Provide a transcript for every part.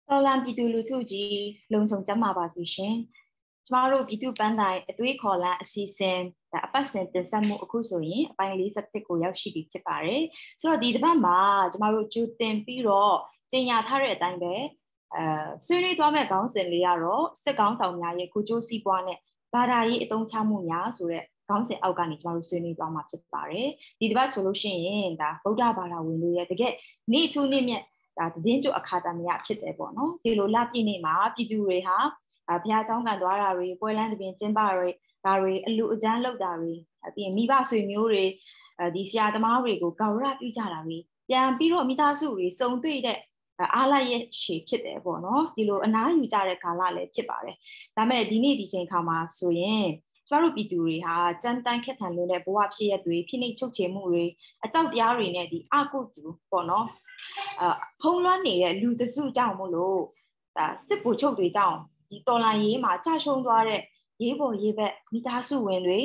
တော်လန်ပြည်သူလူထုကြီးလုံခြုံကြမှာပါစေရှင်။ကျမတို့ပြည်သူပန်းတိုင်းအသွေးခေါ်လန်းအစီအစဉ်အပတ်စဉ်တင်ဆက်မှုအခုဆိုရင်အပိုင်း47ကိုရောက်ရှိပြီဖြစ်ပါတယ်။ဆိုတော့ဒီတစ်ပတ်မှာကျမတို့ကြိုတင်ပြီးတော့ကြေညာထားတဲ့အတိုင်းပဲဆွေးနွေးသွားမယ့်ခေါင်းစဉ်လေးကတော့စစ်ကောင်းဆောင်များရဲ့ကုကျိုးစီးပွားနဲ့ဘာသာရေးအသုံးချမှုများဆိုတဲ့ခေါင်းစဉ်အောက်ကနေကျမတို့ဆွေးနွေးသွားမှာဖြစ်ပါတယ်။ဒီတစ်ပတ်ဆိုလို့ရှိရင်ဒါဗုဒ္ဓဘာသာဝင်တွေရဲ့တကယ်နေ့ထူးနေ့မြတ်ဒါတင်းကျုပ်အခါသမယဖြစ်တယ်ပေါ့နော်ဒီလိုလပြည့်နေ့မှာပြည်သူတွေဟာဘုရားကျောင်းကန်သွားတာတွေပွဲလန်းသဘင်ကျင်းပတွေဒါတွေအလူအကျန်းလုပ်တာတွေပြီးရင်မိဘဆွေမျိုးတွေဒီဆရာသမားတွေကိုဂါဝရပြုကြတာတွေပြန်ပြီးတော့မိသားစုတွေစုံတွေ့တဲ့အားလိုက်ရဲ့ရှေ့ဖြစ်တယ်ပေါ့နော်ဒီလိုအနားယူကြတဲ့ကာလလည်းဖြစ်ပါတယ်ဒါပေမဲ့ဒီနေ့ဒီချိန်ခါမှာဆိုရင်ကျမတို့ပြည်သူတွေဟာကြမ်းတမ်းခက်ထန်လွန်းတဲ့ဘဝဖြစ်ရတွေဖိနှိပ်ချုပ်ချယ်မှုတွေအကြောက်တရားတွေနဲ့ဒီအကုတူပေါ့နော်ဖုံးလွှမ်းနေတဲ့လူတစုကြောင့်မို့လို့ဒါစစ်ဗိုလ်ချုပ်တွေကြောင့်ဒီတော်လှန်ရေးမှာကြာရှုံးသွားတဲ့ရေးပေါ်ရေးဘက်မိသားစုဝင်တွေ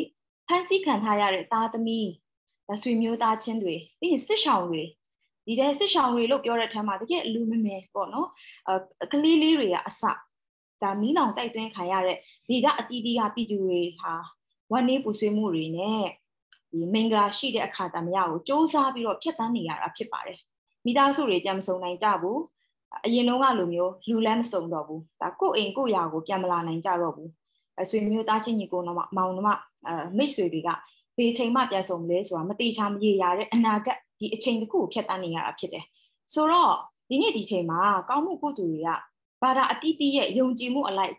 ဖမ်းဆီးခံထားရတဲ့သားသမီးဆွေမျိုးသားချင်းတွေပြီးရင်စစ်ဆောင်တွေဒီတဲ့စစ်ဆောင်တွေလို့ပြောတဲ့ထက်မှာတကယ်အလူမမဲပေါ့နော်ကလေးလေးတွေကအစဒါမီးလောင်တိုက်သွင်းခံရတဲ့ဒီကအတီးတီးကပြည်သူတွေဟာဝမ်းနည်းပူဆွေးမှုတွေနဲ့ဒီမင်္ဂလာရှိတဲ့အခါသမယကိုစ조사ပြီးတော့ဖျက်ဆီးနေရတာဖြစ်ပါတယ်မိသားစုတွေပြန်မစုံနိုင်ကြဘူးအရင်တုန်းကလိုမျိုးလူလည်းမစုံတော့ဘူးဒါကိုယ့်အိမ်ကိုယ့်ယာကိုပြန်မလာနိုင်ကြတော့ဘူးဆွေမျိုးသားချင်းညီကိုမောင်နှမမိတ်ဆွေတွေကဘယ်ချိန်မှပြန်ဆုံမလဲဆိုတာမတိချာမရေရတဲ့အနာဂတ်ဒီအချိန်တစ်ခုကိုဖျက်ဆီးနေရတာဖြစ်တယ်ဆိုတော့ဒီနေ့ဒီချိန်မှာကောင်းမှုကုသိုလ်တွေကဘာသာအတီးတီးရဲ့ယုံကြည်မှုအလိုက်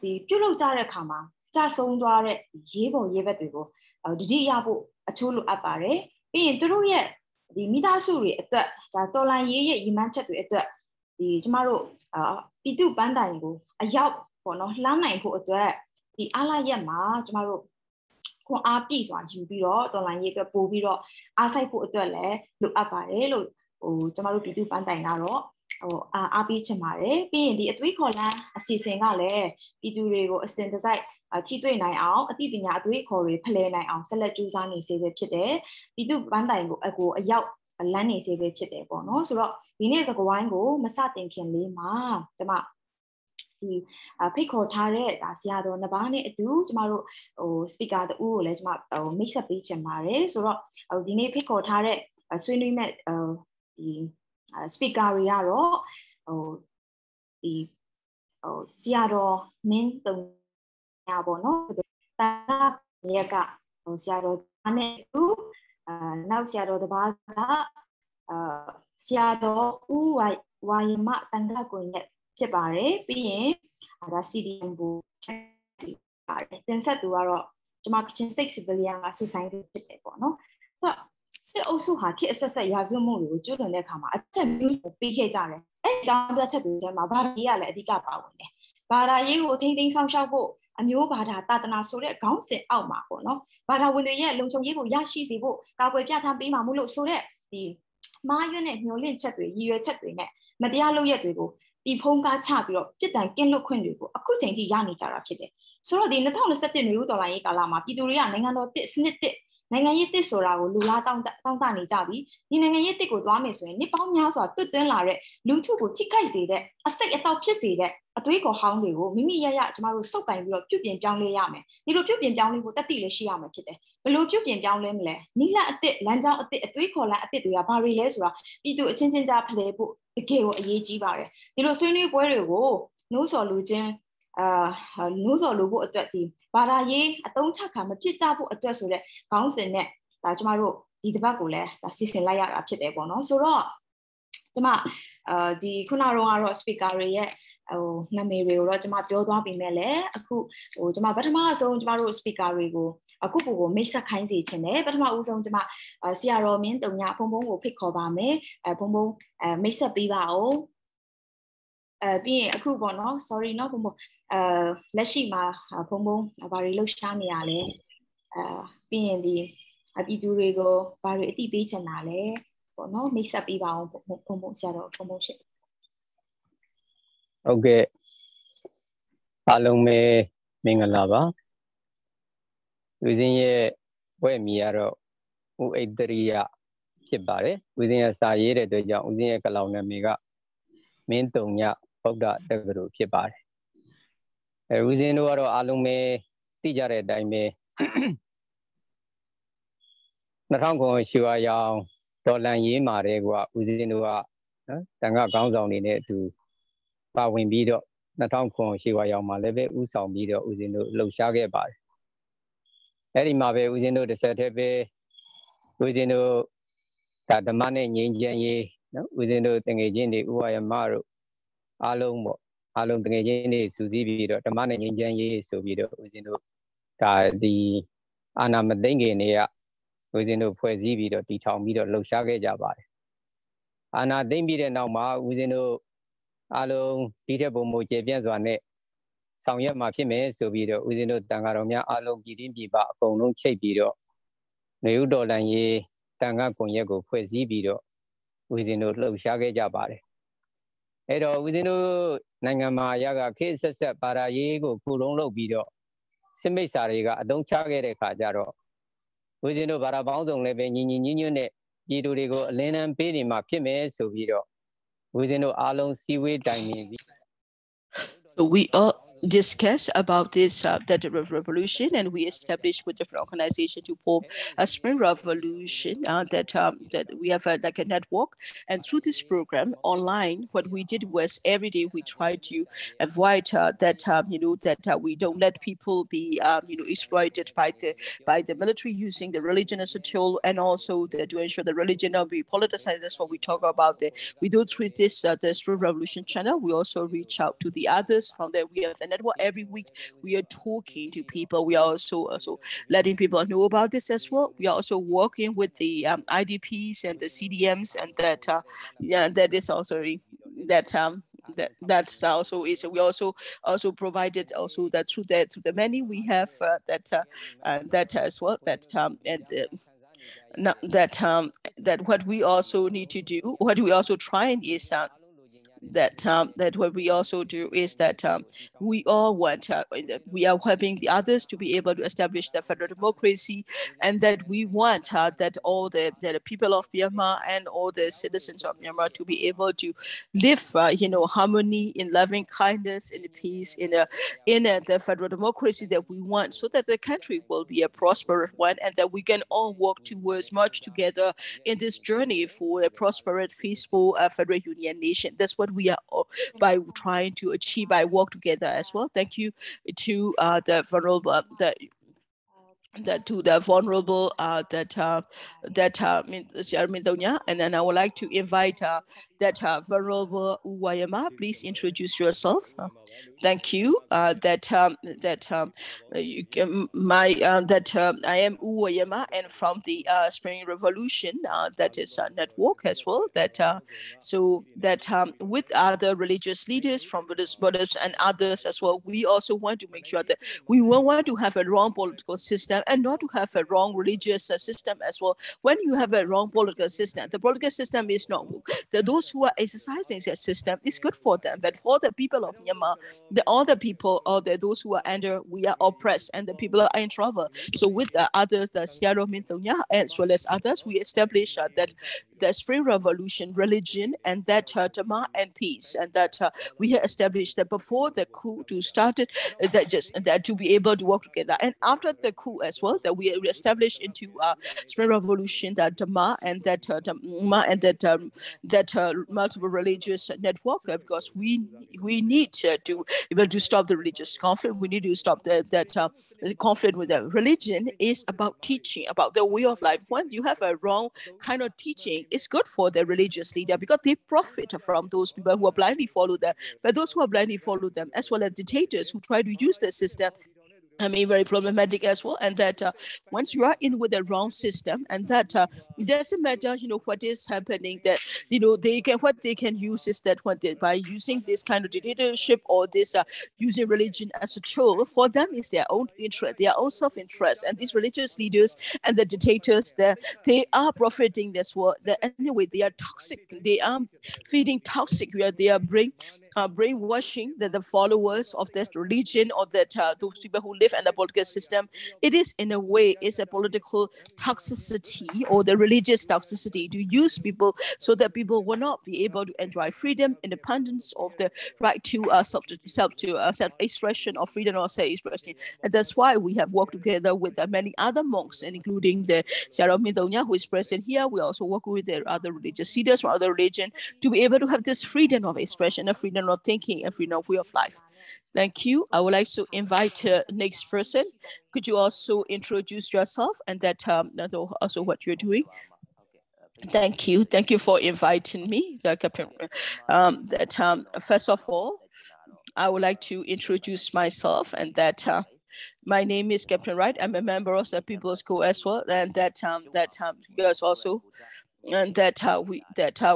ဒီပြုတ်လောက်ကြတဲ့အခါမှာကြာဆုံးသွားတဲ့ရေးပေါ်ရေးဘက်တွေကိုတတိယဖို့အချိုးလိုအပ်ပါတယ်ပြီးရင်သူတို့ရဲ့ဒီမိသားစုတွေအတွက်ဒါတော်လိုင်းရေးရဲ့ရည်မှန်းချက်တွေအတွက်ဒီကျမတို့ပြည်သူပန်းတိုင်ကိုအရောက်ပေါ့နော်လှမ်းနိုင်ဖို့အတွက်ဒီအားလာရက်မှာကျမတို့ခွန်အားပြည့်စွာယူပြီးတော့တော်လိုင်းရေးအတွက်ပို့ပြီးတော့အားစိုက်ဖို့အတွက်လည်းလိုအပ်ပါတယ်လို့ကျမတို့ပြည်သူပန်းတိုင်ကတော့အားပေးချင်ပါတယ်ပြီးရင်ဒီအသွေးခေါ်လန်းအစီအစဉ်ကလည်းပြည်သူတွေကိုအစဉ်တစိုက်ထိတွေ့နိုင်အောင်အသိပညာအသွေးခေါ်တွေဖလှယ်နိုင်အောင်ဆက်လက်ကြိုးစားနေစေပဲဖြစ်တယ်ပြည်သူပန်းတိုင်ကိုအရောက်လမ်းနေစေပဲဖြစ်တယ်ပေါ့နော်ဆိုတော့ဒီနေ့စကားဝိုင်းကိုမစတင်ခင်လေးမှာကျမဒီဖိတ်ခေါ်ထားတဲ့ဒါဆရာတော်နှစ်ပါးနဲ့အတူကျမတို့speaker တူကိုလည်းကျမမိတ်ဆက်ပေးချင်ပါတယ်ဆိုတော့ဒီနေ့ဖိတ်ခေါ်ထားတဲ့ဆွေးနွေးမဲ့ဒီ speaker တွေကတော့ဒီဆရာတော်မင်းတုံညာပေါ့နော်တာရကဆရာတော်နဲ့အတူနောက်ဆရာတော်တစ်ပါးကဆရာတော်ဦးဝါယမတန်ခါကိုနဲ့ဖြစ်ပါတယ်ပြီးရင်ဒါ CDM ကိုပါတယ်တင်ဆက်သူကတော့ကျွန်မ Kachin State Civilian ကဆူဆိုင်ဖြစ်တယ်ပေါ့နော်ဆိုတော့စစ်အုပ်စုဟာခေတ်အဆက်ဆက်ရာဇဝတ်မှုတွေကိုကျူးလွန်တဲ့အခါမှာအချက်မျိုးစုံပေးခဲ့ကြတယ်အဲအကြောင်းပြချက်တွေထဲမှာဘာသာရေးကလည်းအဓိကပါဝင်တယ်ဘာသာရေးကိုထိမ့်သိမ်းဆောင်ရှောက်ဖို့အမျိုးဘာသာတာသနာဆိုတဲ့ခေါင်းစဉ်အောက်မှာပေါ့နော်ဘာသာဝင်တွေရဲ့လုံခြုံရေးကိုရရှိစေဖို့ကာကွယ်ပြဋ္ဌာန်းပေးမှာမို့လို့ဆိုတဲ့ဒီမားရွံ့တဲ့မျောလင့်ချက်တွေရည်ရွယ်ချက်တွေနဲ့မတရားလုပ်ရက်တွေကိုပြီးဖုံးကားချပြီးတော့ပြစ်ဒဏ်ကင်းလွတ်ခွင့်တွေကိုအခုချိန်ထိရနေကြတာဖြစ်တယ်ဆိုတော့ဒီ2021နွေဦးတော်လှန်ရေးကာလမှာပြည်သူတွေကနိုင်ငံတော်တစ်စနစ်တစ်နိုင်ငံရေးတစ်ဆိုတာကိုလူလားတောင်းတနေကြပြီဒီနိုင်ငံရေးတစ်ကိုသွားမယ်ဆိုရင်နှစ်ပေါင်းများစွာတွတ်သွင်းလာတဲ့လူထုကိုထိခိုက်စေတဲ့အစိတ်အတောက်ဖြစ်စေတဲ့အသွေးခေါ်ဟောင်းတွေကိုမိမိရကျမတို့စုပ်ကင်ပြီးတော့ပြုပြင်ပြောင်းလဲရမယ်ဒီလိုပြုပြင်ပြောင်းလဲဖို့တတိလည်းရှိရမှာဖြစ်တယ်ဘယ်လိုပြုပြင်ပြောင်းလဲမလဲနိလအတစ်လမ်းကြောင်းအတစ်အသွေးခေါ်လမ်းအတစ်တွေကဘာတွေလဲဆိုတာပြည်သူအချင်းချင်းကြားဖလှယ်ဖို့တကယ်ကိုအရေးကြီးပါတယ်ဒီလိုဆွေးနွေးပွဲတွေကိုနှိုးဆော်လူချင်းနှိုးဆော်လို့ဖို့အတွက်ဒီဘာသာရေးအတုံးချခံမဖြစ်ကြဖို့အတွက်ဆိုတဲ့ခေါင်းစဉ်နဲ့ဒါကျမတို့ဒီတစ်ပတ်ကိုလည်းဒါစီစဉ်လိုက်ရတာဖြစ်တယ်ပေါ့နော်ဆိုတော့ကျမဒီခုနကတော့ speaker တွေရဲ့နာမည်တွေကိုတော့ကျမပြောသွားပြီမဲ့လည်းအခုကျမပထမဆုံးကျမတို့ speaker တွေကိုအခုကိုမိတ်ဆက်ခိုင်းစေချင်တယ်ပထမဦးဆုံးကျမဆရာတော်မင်းတုံညာဖုံဖုံကိုဖိတ်ခေါ်ပါမယ်ဖုံဖုံမိတ်ဆက်ပေးပါဦးပြီးရင်အခုပေါ့နော် sorry နော်ဖုံဖုံလက်ရှိမှာဖုံဖုံဘာတွေလှုပ်ရှားနေရလဲပြီးရင်ဒီပြည်သူတွေကိုဘာတွေအသိပေးချင်တာလဲပေါ့နော်မိတ်ဆက်ပေးပါအောင်ဖုံဖုံဆရာတော်ဖုံဖုံရှိဟုတ်ကဲ့အားလုံးပဲမင်္ဂလာပါဦးဇင်းရဲ့ဘွဲ့မီကတော့ဦးဣတရိယဖြစ်ပါတယ်ဦးဇင်းရဲ့စာရေးတဲ့အတွက်ကြောင့်ဦးဇင်းရဲ့ကလောင်နာမည်ကမင်းတုံည Buddha Daguru Kipar. Within the Alume, Tijare Dime Natango Shua Yang, Dolan Yi Maregua, within the Tanga Gonzon in it to Pawin Bido, Natango Shua Yang Maleve, Usam Bido, within the Low Shage Bar. Eddie Mabe, within the Setabe, within the money in Yen, within the Tangajini, Waryama, Alum, Alum Tangajini, Suzi, the money in Yen, so Bido, within the Anamadenge, within the Poesi, the Tom Bido, Low Shage Jabai. And I think be now, within the Alum, Peter Bomo, Javians on it. Some year my female, so Bido, within the Tangaromia, Alum, Gidim Biba, from no shape Bido. New Dolan Ye, Tanga Conyago, Poesi Bido, within the Low Shage Jabai. Edo, within the Nangama Yaga, cases at Parayego, Kurono Bido. Simbe Sariga, don't charge a Kajaro. Within the Barabandon living in Union, Yidugo, Lenan Penny, Makime, so Bido. Within the Alon Seaweed Dining. So we all discuss about this that revolution, and we established with different organizations to form a spring revolution that we have like a network. And through this program online, what we did was every day we tried to avoid that we don't let people be exploited by the military using the religion as a tool, and also to ensure the religion will be politicized. That's what we talk about. We do through this the spring revolution channel. We also reach out to the others from there. We have the network every week. We are talking to people. We are also letting people know about this as well. We are also working with the IDPs and the CDMs, and that is also that's also is. We also provided also that through the many we have that as well, that what we also need to do, what we also trying is that what we also do is that we all want we are helping the others to be able to establish the federal democracy, and that we want that all the people of Myanmar and all the citizens of Myanmar to be able to live harmony, in loving kindness, in peace, in the federal democracy that we want, so that the country will be a prosperous one, and that we can all work towards much together in this journey for a prosperous, peaceful federal union nation. That's what we are by trying to achieve by work together as well. Thank you to the vulnerable and then I would like to invite that vulnerable Waryama. Please introduce yourself. Thank you. I am Waryama, and from the Spring Revolution, that is a network as well. With other religious leaders from Buddhists and others as well, we also want to make sure that we won't want to have a wrong political system and not to have a wrong religious system as well. When you have a wrong political system, the political system is not those who are exercising that system is good for them, but for the people of Myanmar, all the people, or those who are under, we are oppressed, and the people are in trouble. So with the others, the Siaro Mintonya, as well as others, we established that the Spring Revolution religion, and that Dhamma and peace, and that we have established that before the coup to start it, that to be able to work together, and after the coup as well, that we established into Spring Revolution that Dhamma and that multiple religious network, because we need to able to stop the religious conflict. We need to stop the conflict with the religion. Is about teaching about the way of life. When you have a wrong kind of teaching, it's good for the religious leader, because they profit from those people who are blindly follow them. But those who are blindly follow them, as well as dictators who try to use the system, very problematic as well. And that once you are in with the wrong system, and that it doesn't matter, what is happening, that what they can use is that by using this kind of dictatorship, or this using religion as a tool, for them is their own interest, their own self-interest. And these religious leaders and the dictators, they are profiting this world. Anyway, they are toxic. They are feeding toxic, where they are brainwashing the followers of that religion or that those people who live in the political system. It is in a way is a political toxicity or the religious toxicity to use people so that people will not be able to enjoy freedom, independence of the right to self-expression or freedom of self-expression. And that's why we have worked together with many other monks, and including the Sarah Mithonia, who is present here. We also work with the other religious leaders from other religion to be able to have this freedom of expression, a freedom of thinking, and freedom of way of life. Thank you. I would like to invite next person. Could you also introduce yourself and that also what you're doing? Thank you. Thank you for inviting me, Captain. First of all, I would like to introduce myself, and that my name is Captain Wright. I'm a member of the People's Co as well, and that yes also. And that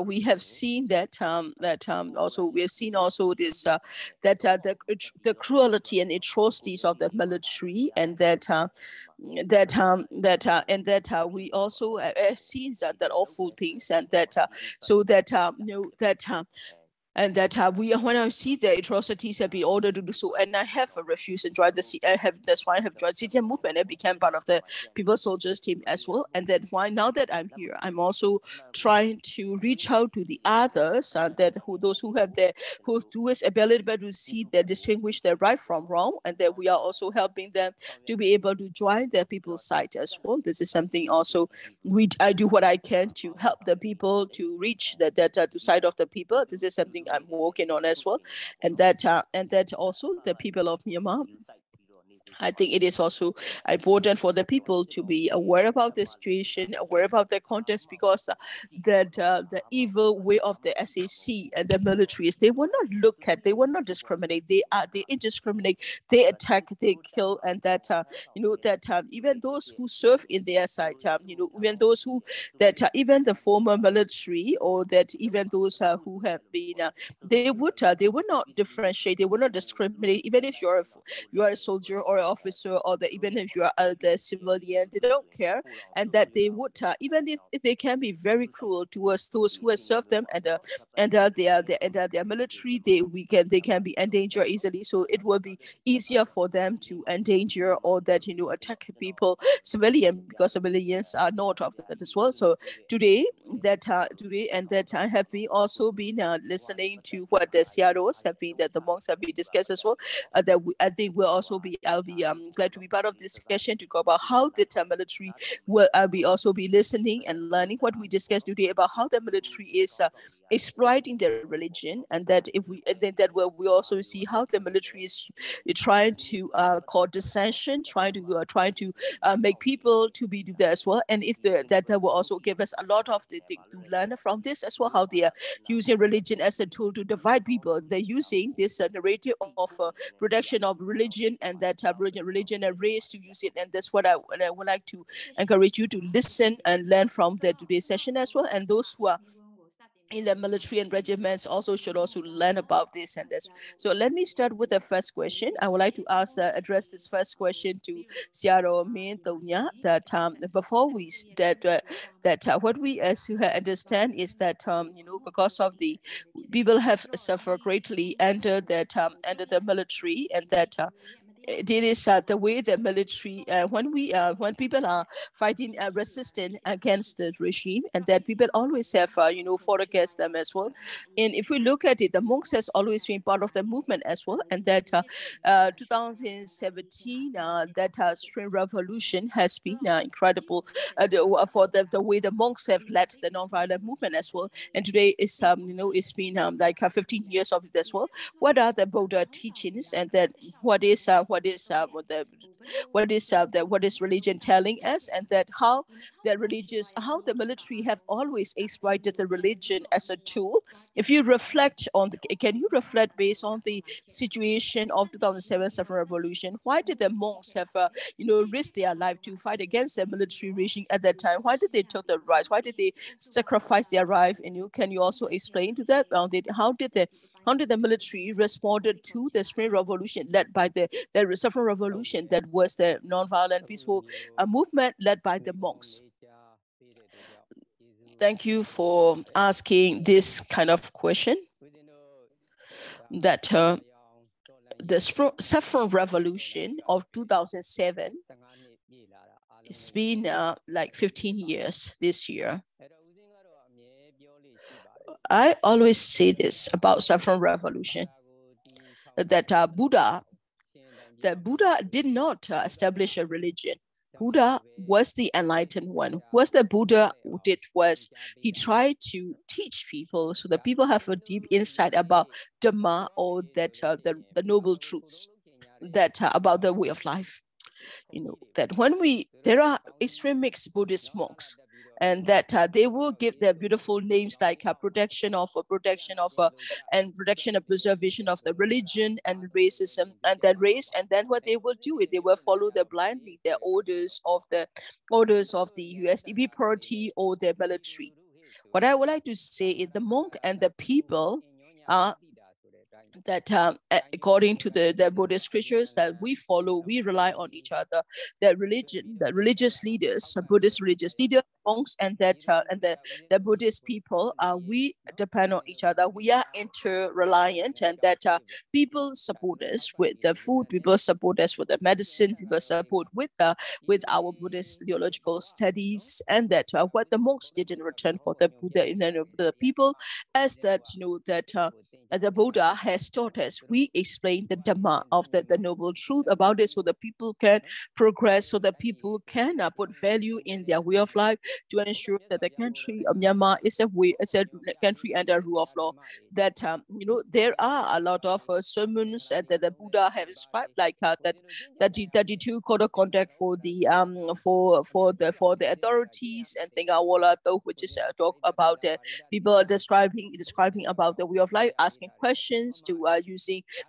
we have seen that also we have seen also this the cruelty and atrocities of the military, and we also have seen that awful things, and that and that when I see the atrocities have been ordered to do so, and I have refused and joined that's why I have joined CTM movement and became part of the People Soldiers team as well. And then why now that I'm here, I'm also trying to reach out to the others those who have who is ability to see distinguish their right from wrong, and that we are also helping them to be able to join the people's side as well. This is something also I do what I can to help the people to reach the side of the people. This is something I'm working on as well, and that also the people of Myanmar, I think it is also important for the people to be aware about the situation, aware about the context, because the evil way of the SAC and the militaries, they will not look at, they will not discriminate. They indiscriminate, they attack, they kill, and that even those who serve in their side, even those who even the former military, or that even those who have been, they would not differentiate, they would not discriminate, even if you are a soldier or an officer, or even if you are the civilian, they don't care, and that they would even if they can be very cruel towards those who have served them, and their military, they can be endangered easily. So it will be easier for them to endanger or that attack people, civilian, because civilians are not of that as well. So today I have been also been listening to what the CROs have been, that the monks have been discussed as well. I think I'll be glad to be part of this discussion to go about how the military will be also be listening and learning what we discussed today about how the military is exploiting their religion, and that we also see how the military is trying to cause dissension, trying to make people to be do that as well. And if that will also give us a lot of to learn from this as well, how they are using religion as a tool to divide people. They're using this narrative of protection of religion, and that religion and race to use it. And that's what I would like to encourage you to listen and learn from today's session as well. And those who are in the military and regiments also should also learn about this and this. So let me start with the first question. I would like to address this first question to Siaro Min Tonya, that before we what we as you understand is that because of the people have suffered greatly under the military, and that it is the way the military, when people are fighting resistant against the regime, and that people always have fought against them as well. And if we look at it, the monks has always been part of the movement as well, and that 2017 that Spring Revolution has been incredible for the way the monks have led the non-violent movement as well. And today is it's been like 15 years of it as well. What are the Buddha teachings, and that what is religion telling us, and that how the military have always exploited the religion as a tool. If you reflect on can you reflect based on the situation of 2007 Spring Revolution? Why did the monks have risked their life to fight against the military regime at that time? Why did they take the rights? Why did they sacrifice their life? And can you also explain to that? How did the military responded to the Spring Revolution led by the Spring Revolution, that was the non-violent peaceful movement led by the monks? Thank you for asking this kind of question. that the Saffron Revolution of 2007, it's been like 15 years this year. I always say this about Saffron Revolution, that Buddha did not establish a religion. Buddha was the enlightened one. What the Buddha did was he tried to teach people so that people have a deep insight about Dhamma, or that the noble truths that about the way of life. You know, that when there are extremist Buddhist monks, and that they will give their beautiful names like protection and preservation of the religion and racism and then race, and then what they will do is they will follow blindly their orders of the USDP party or their military. What I would like to say is the monk and the people are that according to the Buddhist scriptures that we follow, we rely on each other. That religion, the religious leaders, Buddhist religious leaders, monks, and the Buddhist people, we depend on each other. We are inter-reliant, and that people support us with the food, people support us with the medicine, people support with our Buddhist theological studies, and that what the monks did in return for the Buddha and the people, as that the Buddha has taught us. We explain the Dhamma of the noble truth about it, so that people can progress, so that people can put value in their way of life, to ensure that the country of Myanmar is a country under rule of law. That there are a lot of sermons that the Buddha have described, like that 32 code of conduct for the authorities, and Thingawala, which is talk about people describing about the way of life, asking questions, to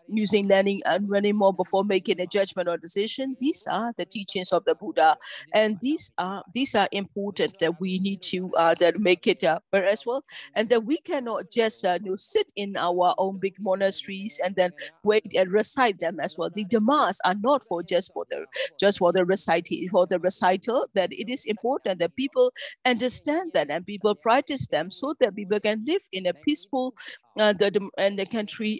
using learning and learning more before making a judgment or decision. These are the teachings of the Buddha, and these are important, that we need to that make it better as well, and that we cannot just sit in our own big monasteries and then wait and recite them as well. The Dhammas are not for the recital, that it is important that people understand that and people practice them, so that people can live in a peaceful the country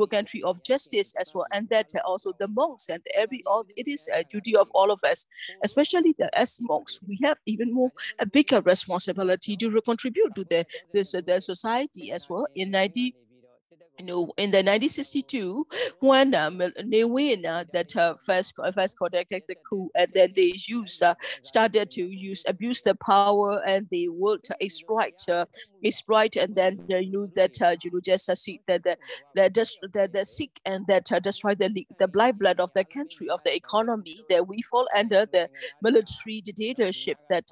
country of justice as well. And that also the monks and it is a duty of all of us, especially as monks, we have even more a bigger responsibility to contribute to the society as well. In the 1962, when they win that first conducted the coup, and then they started to abuse the power, and they would exploit, and then just seek that seek and that destroy the lifeblood of the country, of the economy. That we fall under the military dictatorship. That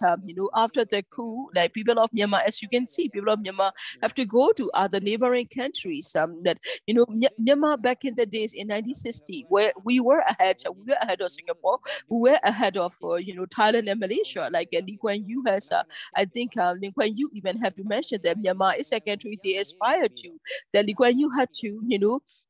after the coup, like people of Myanmar, as you can see, people of Myanmar have to go to other neighboring countries. That Myanmar back in the days in 1960, where we were ahead of Singapore, we were ahead of Thailand and Malaysia. Like Lee Kuan Yew has, I think Lee Kuan Yew even have to mention that Myanmar is a country they aspire to. That Lee Kuan Yew had to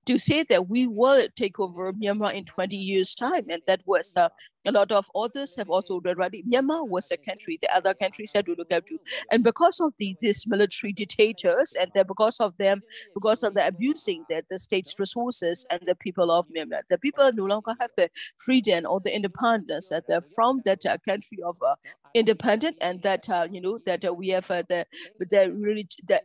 to say that we will take over Myanmar in 20 years' time, and that was a lot of others have also already. Myanmar was a country the other countries had to look up to, and because of these military dictators, and because of the abusing the state's resources and the people of Myanmar, the people no longer have the freedom or the independence from that country of independent, and that we have the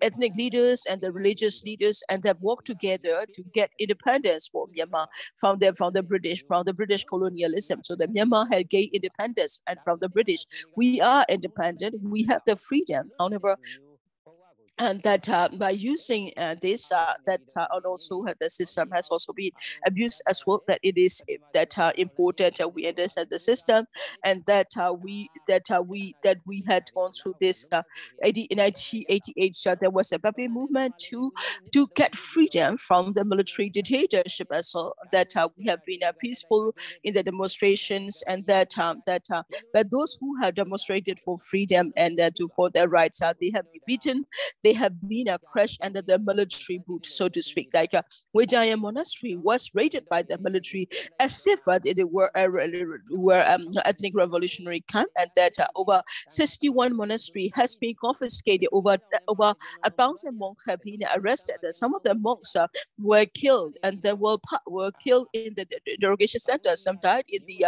ethnic leaders and the religious leaders, and that work together to get independence for Myanmar from the British colonialism. So that Myanmar had gained independence, and from the British, we are independent. We have the freedom. However, and that by using this, and also the system has also been abused as well. That it is important we understand the system, and that we had gone through this. In 1988, there was a baby movement to get freedom from the military dictatorship as well. That we have been peaceful in the demonstrations, and that but those who have demonstrated for freedom and for their rights, they have been beaten. they have been crushed under the military boot, so to speak. Like Waryama Monastery was raided by the military as if it were ethnic revolutionary camp, and that over 61 monastery has been confiscated. Over 1,000 monks have been arrested. Some of the monks were killed, and they were killed in the interrogation center. Some died in the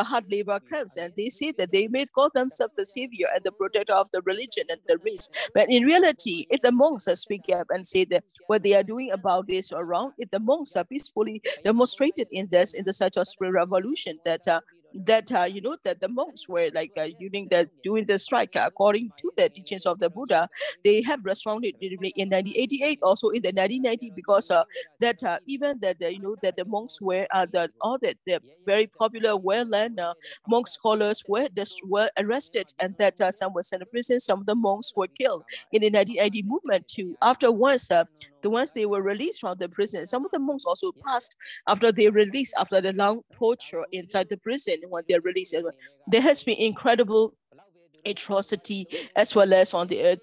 hard labor camps, and they say that they may call themselves the savior and the protector of the religion and the race. But in reality, if the monks speak up and say that what they are doing about this or wrong, if the monks are peacefully demonstrated in the Search of Spring Revolution, that the monks were like during the strike, according to the teachings of the Buddha, they have responded in 1988, also in the 1990, because even that the monks were the very popular well-known monk scholars were arrested, and that some were sent to prison. Some of the monks were killed in the 1980 movement too. Once they were released from the prison, some of the monks also passed after they released, after the long torture inside the prison. When they're released, there has been incredible atrocity, as well as on the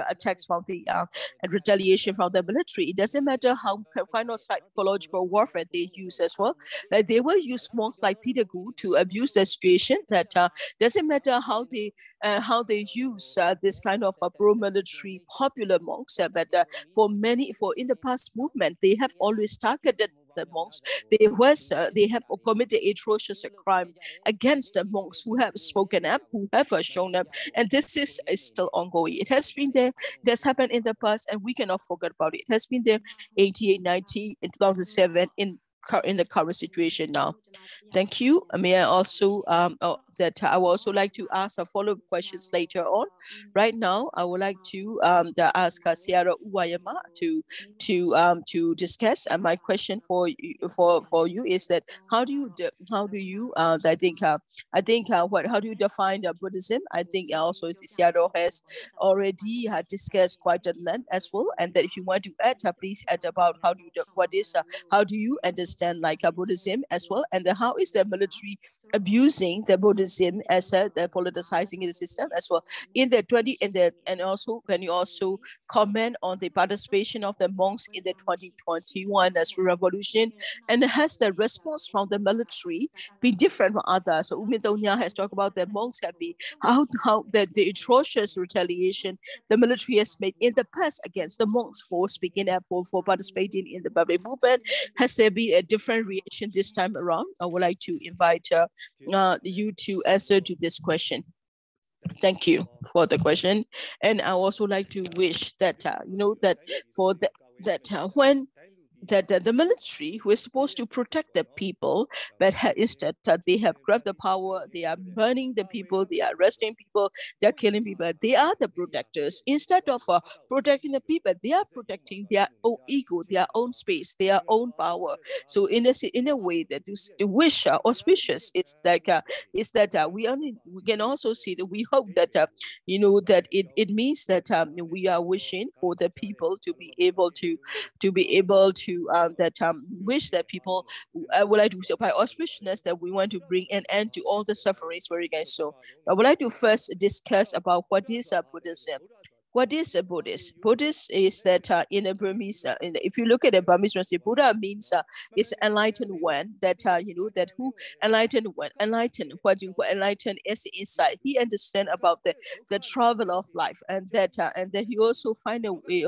attacks from the and retaliation from the military. It doesn't matter how kind of psychological warfare they use as well. Like they will use monks like Tidagu to abuse the situation. That doesn't matter how they use this kind of pro-military popular monks, but for in the past movement, they have always targeted the monks. They have committed atrocious crime against the monks who have spoken up, who have shown up, and this is still ongoing. It has been there, it has happened in the past, and we cannot forget about it. It has been there 88, 90, in 2007, in the current situation now. Thank you. May I also that I would also like to ask a follow-up questions later on. Right now, I would like to ask Sierra Waryama to discuss. And my question for you is that how do you how do you define Buddhism? I think also Sierra has already discussed quite a lot as well. And that if you want to add, please add about how do you understand like Buddhism as well, and how is the military abusing the Buddhism as the politicizing in the system as well. And also, can you also comment on the participation of the monks in the 2021 Spring Revolution, and has the response from the military been different from others? So Umintonya has talked about the monks have been how the atrocious retaliation the military has made in the past against the monks for speaking up, for participating in the public movement. Has there been a different reaction this time around? I would like to invite you to answer to this question. Thank you for the question, and I also like to wish that when the military, who is supposed to protect the people, but instead they have grabbed the power, they are burning the people, they are arresting people, they are killing people. They are the protectors. Instead of protecting the people, they are protecting their own ego, their own space, their own power. So in a way that the wish auspicious is like we can also see that we hope that that it means that we are wishing for the people to be able to wish that people would like to say by auspiciousness that we want to bring an end to all the sufferings where you guys saw. I would like to first discuss about what is Buddhism. What is a Buddhist? Buddhist is that in a Burmese, if you look at the Burmese translation, Buddha means is enlightened one. That that who enlightened one, enlightened what enlightened is inside. He understand about the travel of life, and that he also find a way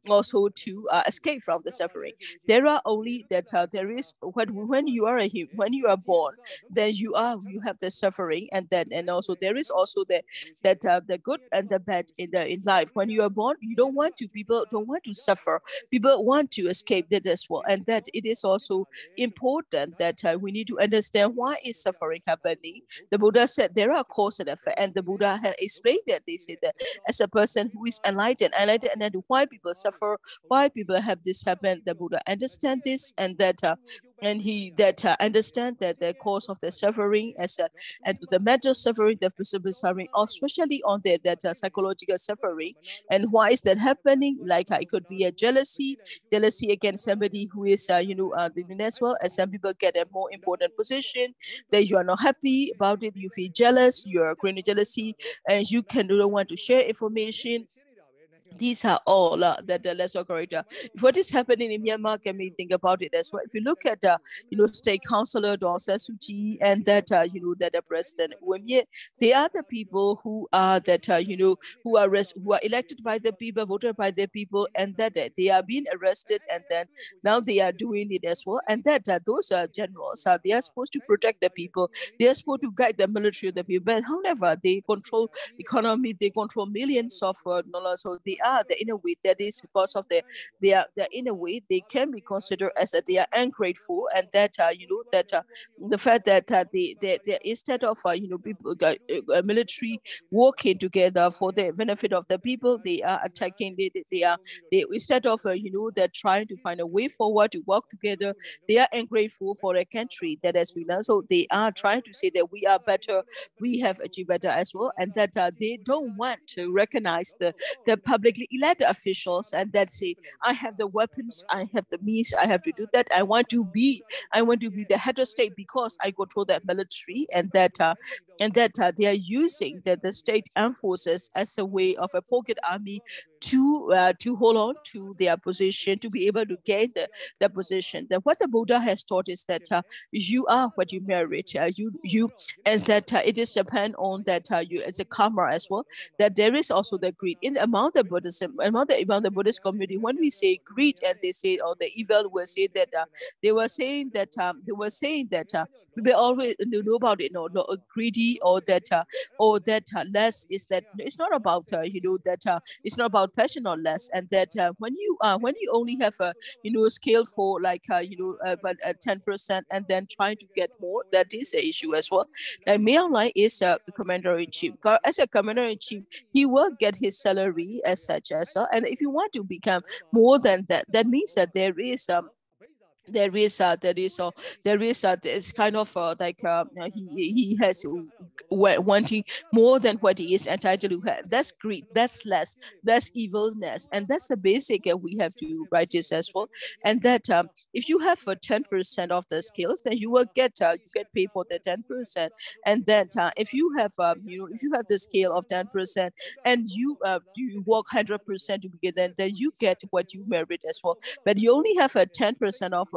to escape from the suffering. There are only that there is when you are born, then you have the suffering, and also there is also the good and the bad in life. When you are born, people don't want to suffer. People want to escape that as well, and that it is also important that we need to understand why is suffering happening. The Buddha said there are cause and effect, and the Buddha had explained that. They said that as a person who is enlightened, and why people suffer, why people have this happen, the Buddha understand this, and that and he that understand that the cause of the suffering as and to the mental suffering, the physical suffering, especially on the psychological suffering, and why is that happening? Like it could be a jealousy against somebody who is living as well, as some people get a more important position that you are not happy about it, you feel jealous, you're creating jealousy, and you don't want to share information. These are all the lesser character. What is happening in Myanmar, can we think about it as well? If you look at state councillor Daw San Suu Kyi and that that the president Wimye, they are the people who are that who are elected by the people, voted by the people, and that they are being arrested, and then now they are doing it as well. And that those generals they are supposed to protect the people, they are supposed to guide the military of the people, but however they control economy, they control millions of dollars. So they are in a way that is because of they are in a way they can be considered as they are ungrateful, and that the fact that they instead of people military working together for the benefit of the people, they are attacking. They instead of they're trying to find a way forward to work together, they are ungrateful for a country that has been done. So they are trying to say that we are better, we have achieved better as well, and that they don't want to recognize the publicly elected officials, and that say, I have the weapons, I have the means, I have to do that. I want to be the head of state because I control that military, and that they are using the state armed forces as a way of a pocket army to hold on to their position, to be able to gain the position. That what the Buddha has taught is that you are what you merit. You and that it is depend on that you as a karma as well. That there is also the greed in among the Buddhism, among the Buddhist community. When we say greed, and they say, or the evil will say that they were saying that people always know about it, no, greedy, or that less is that it's not about it's not about passion or less, and that when you only have a scale for like but 10%, and then trying to get more, that is an issue as well. Myanmar Lai is a commander-in-chief. As a commander-in-chief, he will get his salary as such as well. And if you want to become more than that, that means that there is this kind of like he has wanting more than what he is entitled to have. That's greed, that's less, that's evilness, and that's the basic we have to write this as well. And that if you have 10% of the skills, then you will get paid for the 10%. And then if you have if you have the scale of 10% and you work 100% to begin, then you get what you merit as well. But you only have a 10% of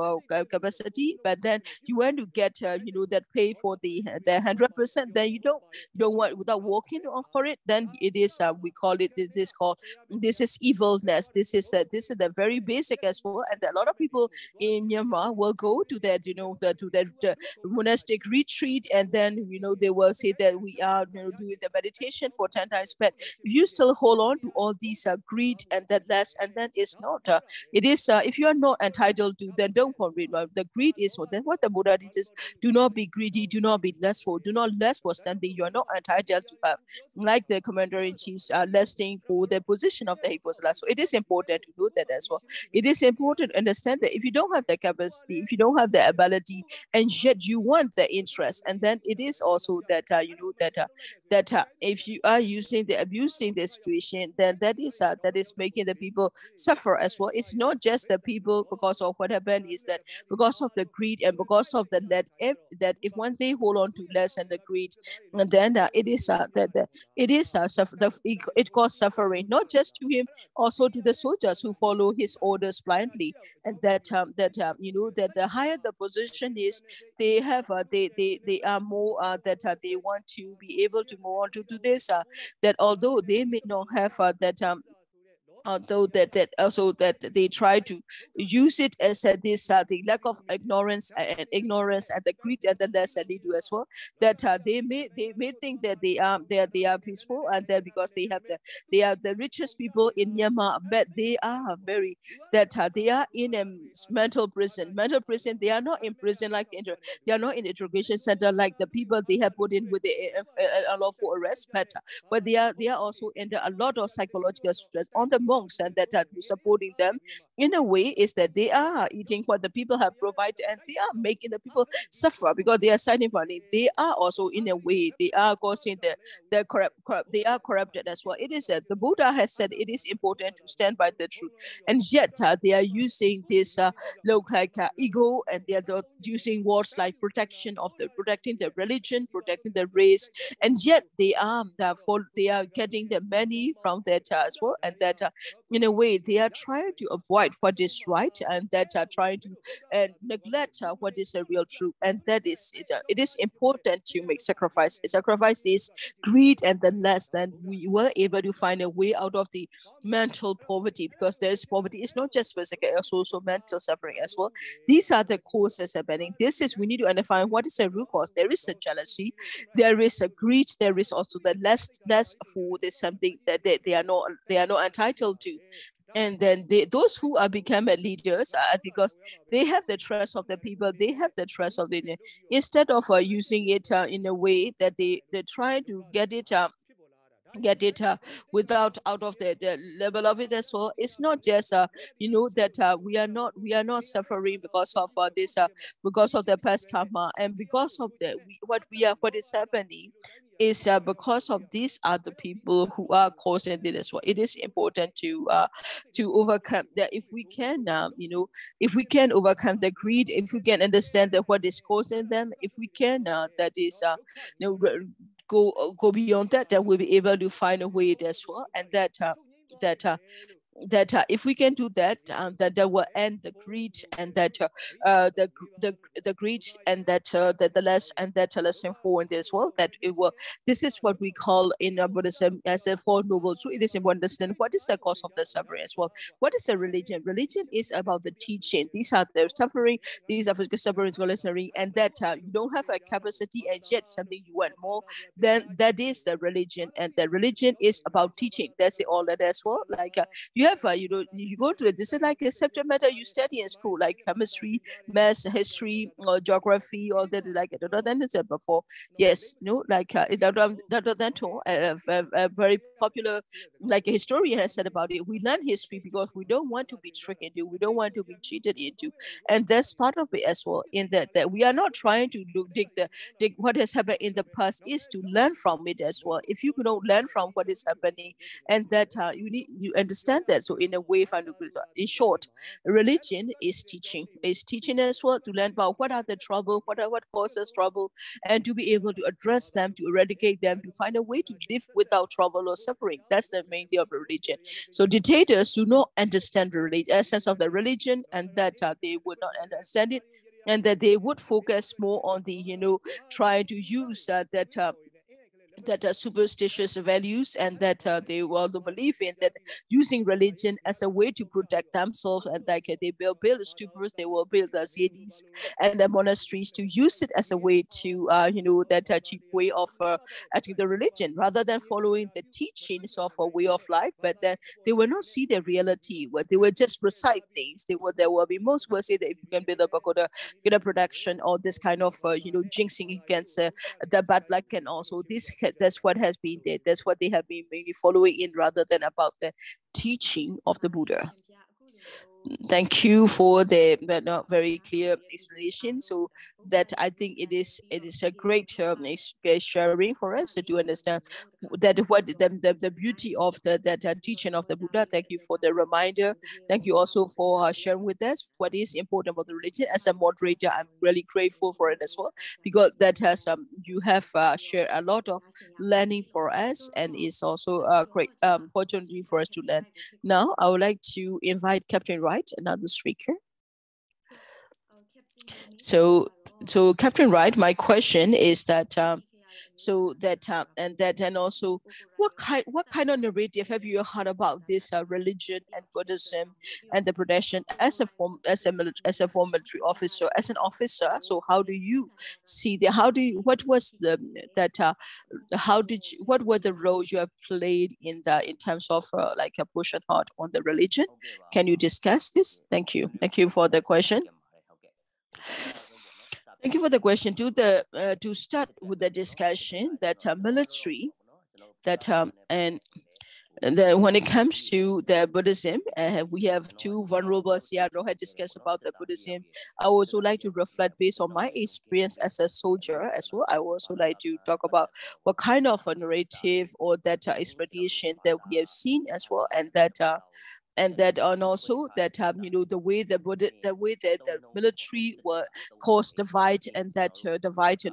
capacity, but then you want to get that pay for the 100%, then you don't want without working for it, then it is we call it, this is evilness. This is the very basic as well. And a lot of people in Myanmar will go to that to that monastic retreat, and then they will say that we are doing the meditation for 10 times. But if you still hold on to all these greed and that less, and then it's not it is if you are not entitled to, then don't worry. The greed is then what the Buddha teaches: do not be greedy, do not be lustful, do not lust for something you are not entitled to have. Like the commander-in-chiefs are lusting for the position of the Hippolyta. So it is important to know that as well. It is important to understand that if you don't have the capacity, if you don't have the ability, and yet you want the interest, and then it is also that if you are abusing the situation, then that is making the people suffer as well. It's not just the people because of what happened, is that because of the greed and because of the if one they hold on to less and the greed, and then it is it causes suffering not just to him, also to the soldiers who follow his orders blindly. And that that the higher the position is, they have they are more that they want to be able to move on to this that although they may not have that although that also that they try to use it as this the lack of ignorance and the greed and the less that they do as well, that they may think that they are peaceful, and that because they are the richest people in Myanmar, but they are very that they are in a mental prison. They are not in prison like they are not in interrogation center like the people they have put in with the unlawful arrest, but they are also under a lot of psychological stress. On the monks and that are supporting them in a way is that they are eating what the people have provided, and they are making the people suffer because they are signing money. They are also in a way they are causing the corrupt they are corrupted as well. It is the Buddha has said it is important to stand by the truth, and yet they are using this look like ego, and they are not using words like protecting the religion, protecting the race, and yet they are getting the money from that as well, and that in a way they are trying to avoid what is right, and that are trying to neglect what is a real truth, and that is it is important to make sacrifice. Sacrifice is greed and the less, then we were able to find a way out of the mental poverty, because there's poverty. It's not just physical, it's also mental suffering as well. These are the causes happening. This is, we need to identify what is the root cause. There is a jealousy, there is a greed, there is also the less food is something that they are not entitled to. And then those who are becoming leaders because they have the trust of the people, they have the trust of the, instead of using it in a way that they try to get it without out of the level of it as well. It's not just that we are not suffering because of this because of the past karma, and because of what is happening is because of these other people who are causing it as well. It is important to overcome that. If we can if we can overcome the greed, if we can understand that what is causing them, if we can that is go beyond that, then we'll be able to find a way as well, and that if we can do that, that will end the greed, and that the greed, and that the less, and that lesson forward as well. That it will. This is what we call in Buddhism as a Four Noble Truths. It is important to understand what is the cause of the suffering as well. What is a religion? Religion is about the teaching. These are the suffering. These are physical suffering, suffering, and that you don't have a capacity, and yet something you want more. Then that is the religion, and the religion is about teaching. That's it, all that as well. Like you have you go to it. This is like a subject matter you study in school, like chemistry, math, history, or geography, or that like then it's before. Yes, like a very popular like a historian has said about it. We learn history because we don't want to be tricked into, we don't want to be cheated into, and that's part of it as well. In that we are not trying to dig what has happened in the past, is to learn from it as well. If you don't learn from what is happening, and that you understand that. So in a way, in short, religion is teaching as well, to learn about what are the trouble, what causes trouble, and to be able to address them, to eradicate them, to find a way to live without trouble or suffering. That's the main thing of religion. So dictators do not understand the essence of the religion, and that they would not understand it, and that they would focus more on the try to use that are superstitious values, and that they also believe in that using religion as a way to protect themselves, and like they will build stupas, they will build cities and the monasteries to use it as a way to that cheap way of acting the religion, rather than following the teachings of a way of life. But then they will not see the reality, where they will just recite things. There will be, most will say that if you can build a pagoda, get a production, or this kind of jinxing against the bad luck, and also that's what has been there. That's what they have been mainly following in, rather than about the teaching of the Buddha. Thank you for the very clear explanation. So that I think it is a great sharing for us to understand that what the beauty of that teaching of the Buddha. Thank you for the reminder. Thank you also for sharing with us what is important about the religion. As a moderator, I'm really grateful for it as well, because that has you have shared a lot of learning for us, and it's also a great opportunity for us to learn. Now I would like to invite Captain Wright, another speaker. So Captain Wright, my question is that and also what kind of narrative have you heard about this religion and Buddhism and the protection as a former military officer, as an officer? So how do you see what were the roles you have played in terms of like a push and heart on the religion? Can you discuss this? Thank you for the question. Thank you for the question. To start with the discussion, that military, that and And then when it comes to the Buddhism, we have two vulnerable Seattle had discussed about the Buddhism. I would also like to reflect based on my experience as a soldier as well. I would also like to talk about what kind of a narrative or that exploitation that we have seen as well, and that and also that the way the military were caused divide, and that divide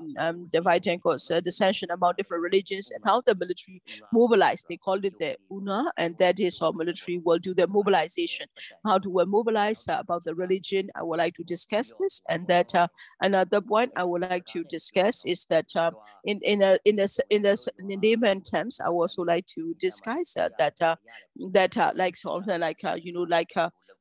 and cause dissension among different religions, and how the military mobilized. They called it the Una, and that is how military will do the mobilization. How to mobilize about the religion. I would like to discuss this, and that another point I would like to discuss is that in layman terms, I would also like to discuss that like something like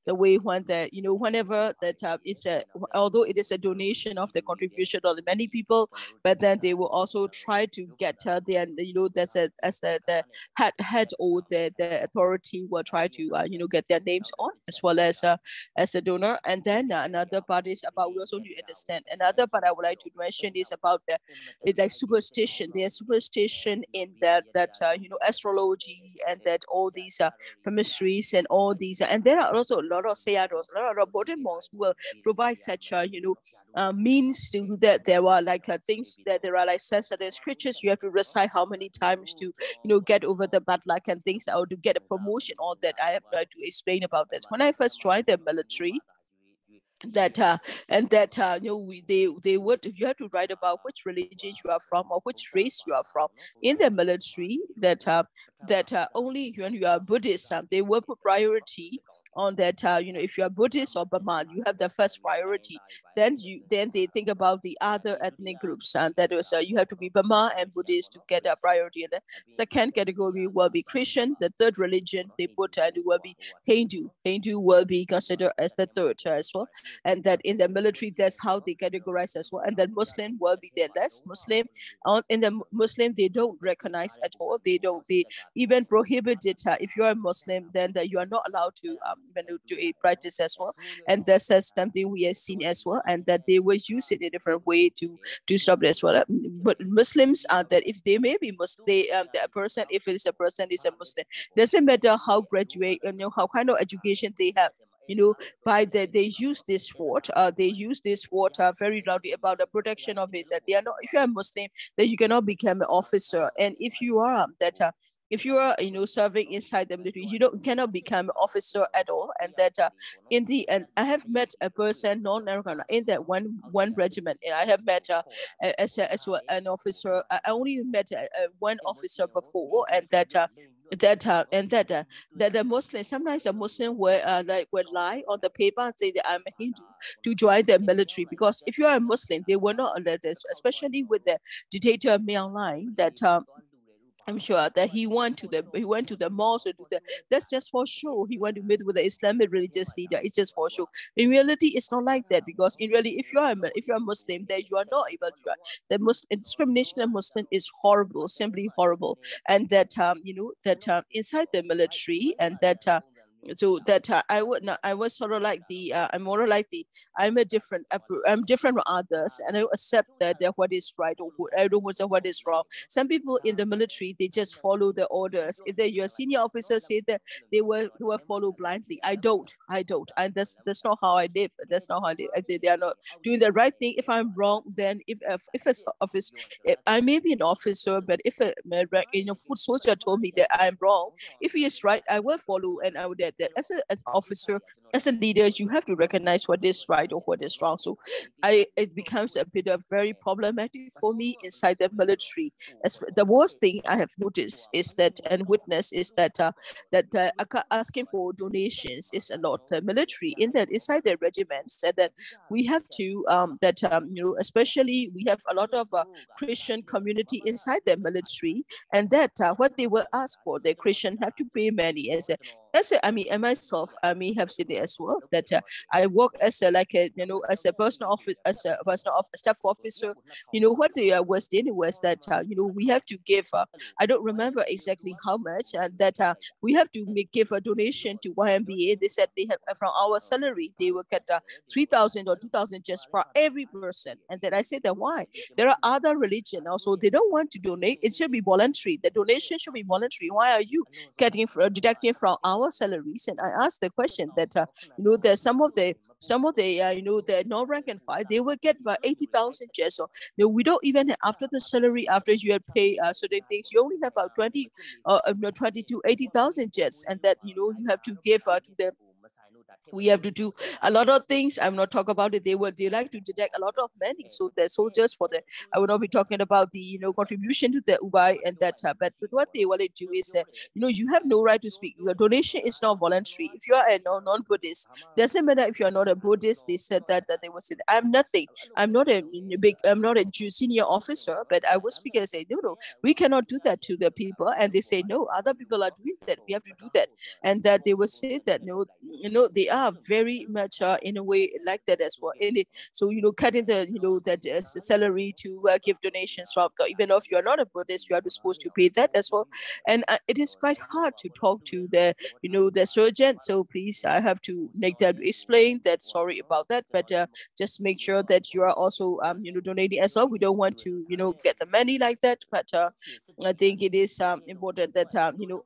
the way when the whenever that it's a, although it is a donation of the contribution of the many people, but then they will also try to get that's as the head or the authority will try to get their names on as well as a donor. And then another part is about, we also need to understand, another part I would like to mention is about it's like superstition. There's superstition in that astrology, and that all these mysteries and all these, and there are also a lot of sayadaws, a lot of Buddhist monks who will provide such means to that. There are like things that there are like sensitive scriptures you have to recite how many times to get over the bad luck and things, or to get a promotion. All that I have to explain about this. When I first joined the military, that and that they would, you have to write about which religion you are from or which race you are from in the military. That only when you are Buddhist, they will put priority on that. If you are Buddhist or Burman, you have the first priority. Then they think about the other ethnic groups, and that is you have to be Burma and Buddhist to get a priority. And the second category will be Christian. The third religion they put will be Hindu. Hindu will be considered as the third as well. And that in the military, that's how they categorize as well. And then Muslim will be the less Muslim. In the Muslim, they don't recognize at all. They even prohibit it. If you are a Muslim, then you are not allowed to do a practice as well. And that's something we have seen as well, and that they will use it in a different way to stop it as well. But Muslims are that if they may be Muslim, the person, if it is a person is a Muslim, doesn't matter how graduate, how kind of education they have. By that they use this word. They use this word very loudly about the protection of it. That they are not. If you are a Muslim, then you cannot become an officer. And if you are if you are serving inside the military, you cannot become an officer at all. And that in the end, I have met a person non-American in that one regiment, and I have met as well an officer. I only met one officer before, and that the Muslim, sometimes a Muslim will lie on the paper and say that I'm a Hindu to join the military, because if you are a Muslim, they will not let this, especially with the dictator Myanmar, that I'm sure that he went to the mosque to that's just for show. He went to meet with the Islamic religious leader. It's just for show. In reality, it's not like that, because in reality, if you are a Muslim, then you are not able to. The Muslim discrimination of Muslim is horrible, simply horrible. And that inside the military, and that so that I was sort of like I'm more like I'm different from others, and I accept that what is right, or I don't want to say what is wrong. Some people in the military, they just follow the orders. If your senior officer say that, they will follow blindly. I don't, and that's not how I live. That's not how I live. They are not doing the right thing. If I'm wrong, then if it's office, I may be an officer, but if a foot soldier told me that I'm wrong, if he is right, I will follow, and I would. That as an officer, as a leader, you have to recognize what is right or what is wrong. So it becomes a bit of very problematic for me inside the military. As the worst thing I have noticed is that, and witnessed, is that asking for donations is a lot. Military in that inside the regiments, and that we have to especially we have a lot of Christian community inside the military, and that what they will ask for, the Christian have to pay money. And myself, I may have seen as well. That I work as a as a personal office, staff officer. What they was dealing was that we have to give. I don't remember exactly how much, and that we have to give a donation to YMBA. They said they have from our salary they will get 3,000 or 2,000 just for every person. And then I said that why? There are other religions also, they don't want to donate. It should be voluntary. The donation should be voluntary. Why are you deducting from our salaries? And I asked the question that there's some of the the non-rank and file, they will get about 80,000 just. So we don't even after the salary, after you have paid certain things, you only have about 20 to 80,000 jets, and that you have to give to them. We have to do a lot of things. I'm not talking about it. They like to deduct a lot of money. So the soldiers for the, I will not be talking about the contribution to the Ubai and that. But what they want to do is that you have no right to speak. Your donation is not voluntary. If you are a non-Buddhist, doesn't matter if you are not a Buddhist. They said that they will say that, I'm nothing. I'm not a senior officer, but I was speaking and say no, we cannot do that to the people. And they say no, other people are doing that. We have to do that, and that they will say that they are very much in a way like that as well. So cutting the that salary to give donations from even if you are not a Buddhist, you are supposed to pay that as well. And it is quite hard to talk to the the surgeon. So please, I have to make that explain that. Sorry about that, but just make sure that you are also donating as well. We don't want to get the money like that, but I think it is important that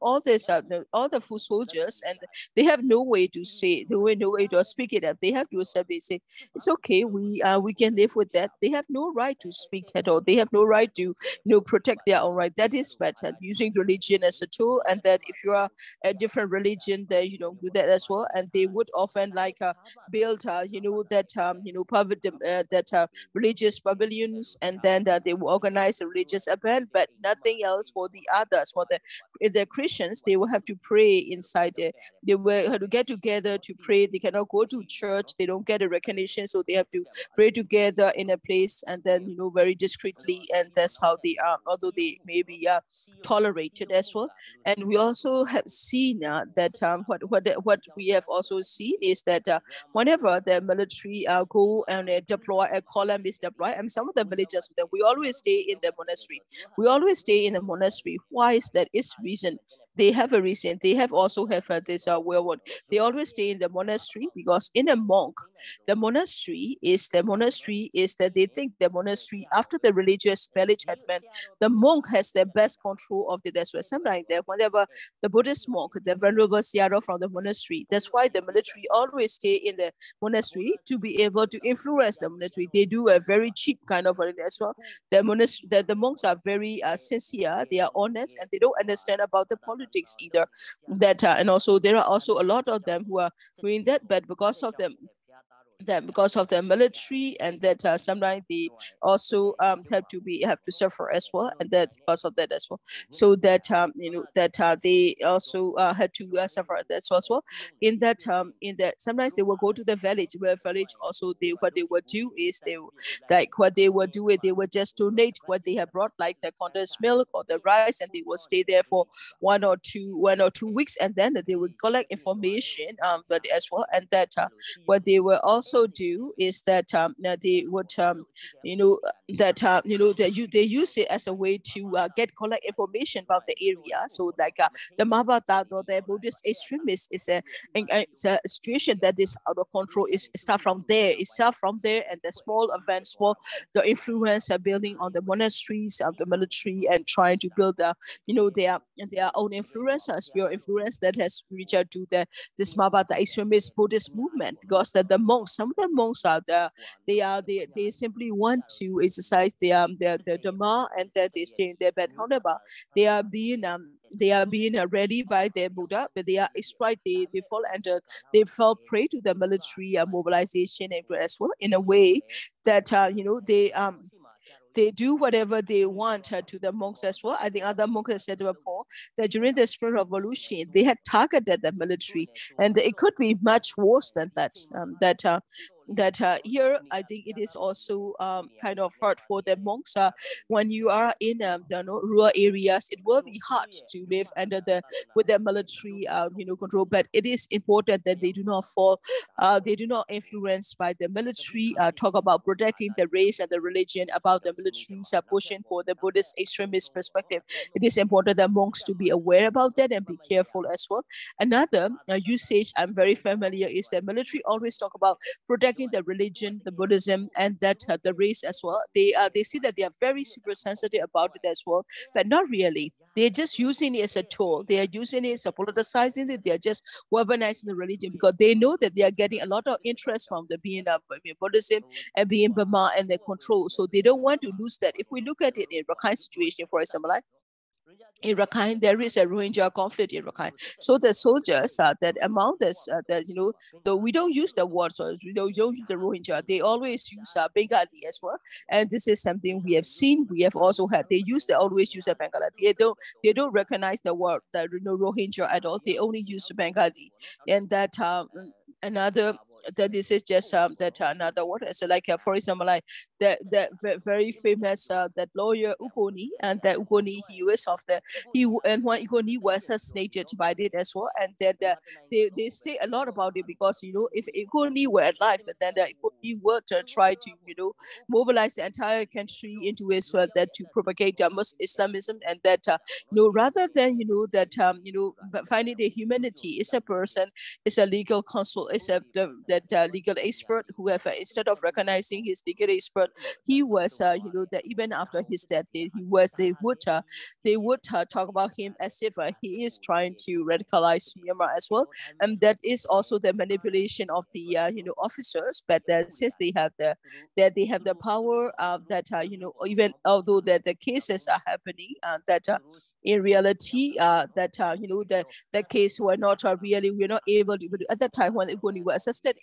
all this all the foot soldiers, and they have no way to say, no way to speak it up. They have to accept it, say it's okay, we can live with that. They have no right to speak at all. They have no right to protect their own right. That is better using religion as a tool, and that if you are a different religion, then you don't do that as well. And they would often like build religious pavilions, and then they will organize a religious event, but nothing else for the others. For the Christians, they will have to pray inside there. They will have to get together to pray. They cannot go to church. They don't get a recognition, so they have to pray together in a place, and then very discreetly. And that's how they are, although they may be tolerated as well. And we also have seen that what we have also seen is that whenever the military go and deploy, a column is deployed, and some of the villagers, we always stay in the monastery. We always stay in the monastery. Why is that? It's reason. They have a reason. They have also have this werewolf. They always stay in the monastery because in a monk, the monastery is that they think the monastery, after the religious village had been, the monk has the best control of the desert. Sometimes whenever the Buddhist monk, the venerable Sayadaw from the monastery, that's why the military always stay in the monastery to be able to influence the monastery. They do a very cheap kind of as well. The monks are very sincere. They are honest, and they don't understand about the politics either. That and also there are also a lot of them who are doing that, but because of them, because of the military, and that sometimes they also have to suffer as well, and that because of that as well. So that they also had to suffer that as well. In that sometimes they will go to the village, where village also what they would do is they would just donate what they have brought, like the condensed milk or the rice, and they will stay there for 1 or 2 weeks, and then they will collect information but as well. And that what they will also do is that they would they use it as a way to collect information about the area. So like the Mahabharata or the Buddhist extremists is a situation that is out of control. Is start from there. And the small events, the influence are building on the monasteries of the military, and trying to build their own influence, spiritual influence that has reached out to this Mahabharata extremist Buddhist movement. Because the monks, some of the monks are there, they simply want to exercise their Dharma, and that they stay in their bed. However, they are being ready by their Buddha, but they are exploited. They fall prey to the military mobilization as well, in a way that they do whatever they want to the monks as well. I think other monks said before that during the Spring Revolution, they had targeted the military, and it could be much worse than that. that here I think it is also kind of hard for the monks. When you are in rural areas, it will be hard to live under with the military control. But it is important that they do not fall, they do not influenced by the military. Talk about protecting the race and the religion, about the military's pushing for the Buddhist extremist perspective. It is important that monks to be aware about that and be careful as well. Another usage I'm very familiar is that military always talk about protecting the religion, the Buddhism, and that the race as well. They see that they are very super sensitive about it as well, but not really. They're just using it as a tool. They are using it as a politicizing it. They are just weaponizing the religion because they know that they are getting a lot of interest from the being Buddhism and being Burma and their control. So they don't want to lose that. If we look at it in Rakhine situation, for example, like in Rakhine, there is a Rohingya conflict in Rakhine. So the soldiers that among this, that though we don't use the word, so we don't use the Rohingya, they always use Bengali as well. And this is something we have seen. We have also had they always use a Bengali. They don't recognize the word that Rohingya at all. They only use Bengali, and that another. That this is just that another word. So like for example, like the very famous that lawyer Ugoni, and that Ugoni and when Ugoni was assassinated by it as well, and then they say a lot about it because if Ugoni were alive, then he would try to mobilize the entire country into Israel that to propagate Muslim Islamism, and that rather than finding the humanity is a person, is a legal counsel, is that legal expert who have instead of recognizing his legal expert, he was that even after his death they would talk about him as if he is trying to radicalize Myanmar as well, and that is also the manipulation of the officers. But since they have the power that even although that the cases are happening that in reality the case were not really we're not able to at that time when he was assassinated.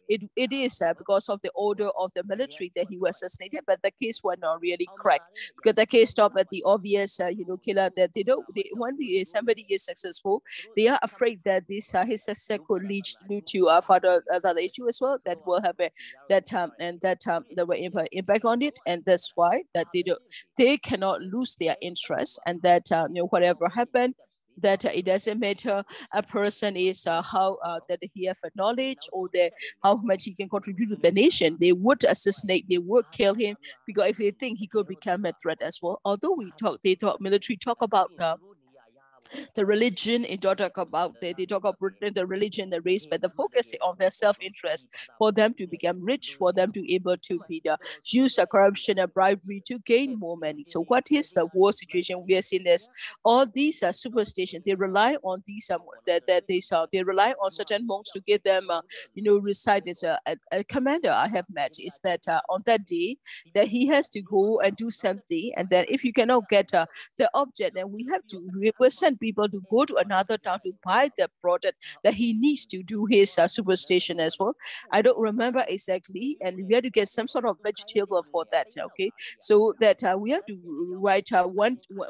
It is because of the order of the military that he was assassinated, but the case were not really correct because the case stopped at the obvious killer that when somebody is successful, they are afraid that this his success could lead to further other issue as well that will have there will impact on it, and that's why that they cannot lose their interest, and that whatever happened, that it doesn't matter a person is how that he have a knowledge or how much he can contribute to the nation. They would assassinate, they would kill him because if they think he could become a threat as well. Although military talk about the religion, they talk about the religion, the race, but the focus on their self-interest for them to become rich, for them to able to be use corruption and bribery to gain more money. So what is the war situation we are seeing? This all these superstitions, they rely on these they rely on certain monks to give them recite as a commander I have met is that on that day that he has to go and do something, and then if you cannot get the object, then we will send people to go to another town to buy the product that he needs to do his superstition as well. I don't remember exactly, and we have to get some sort of vegetable for that. Okay, so that we have to write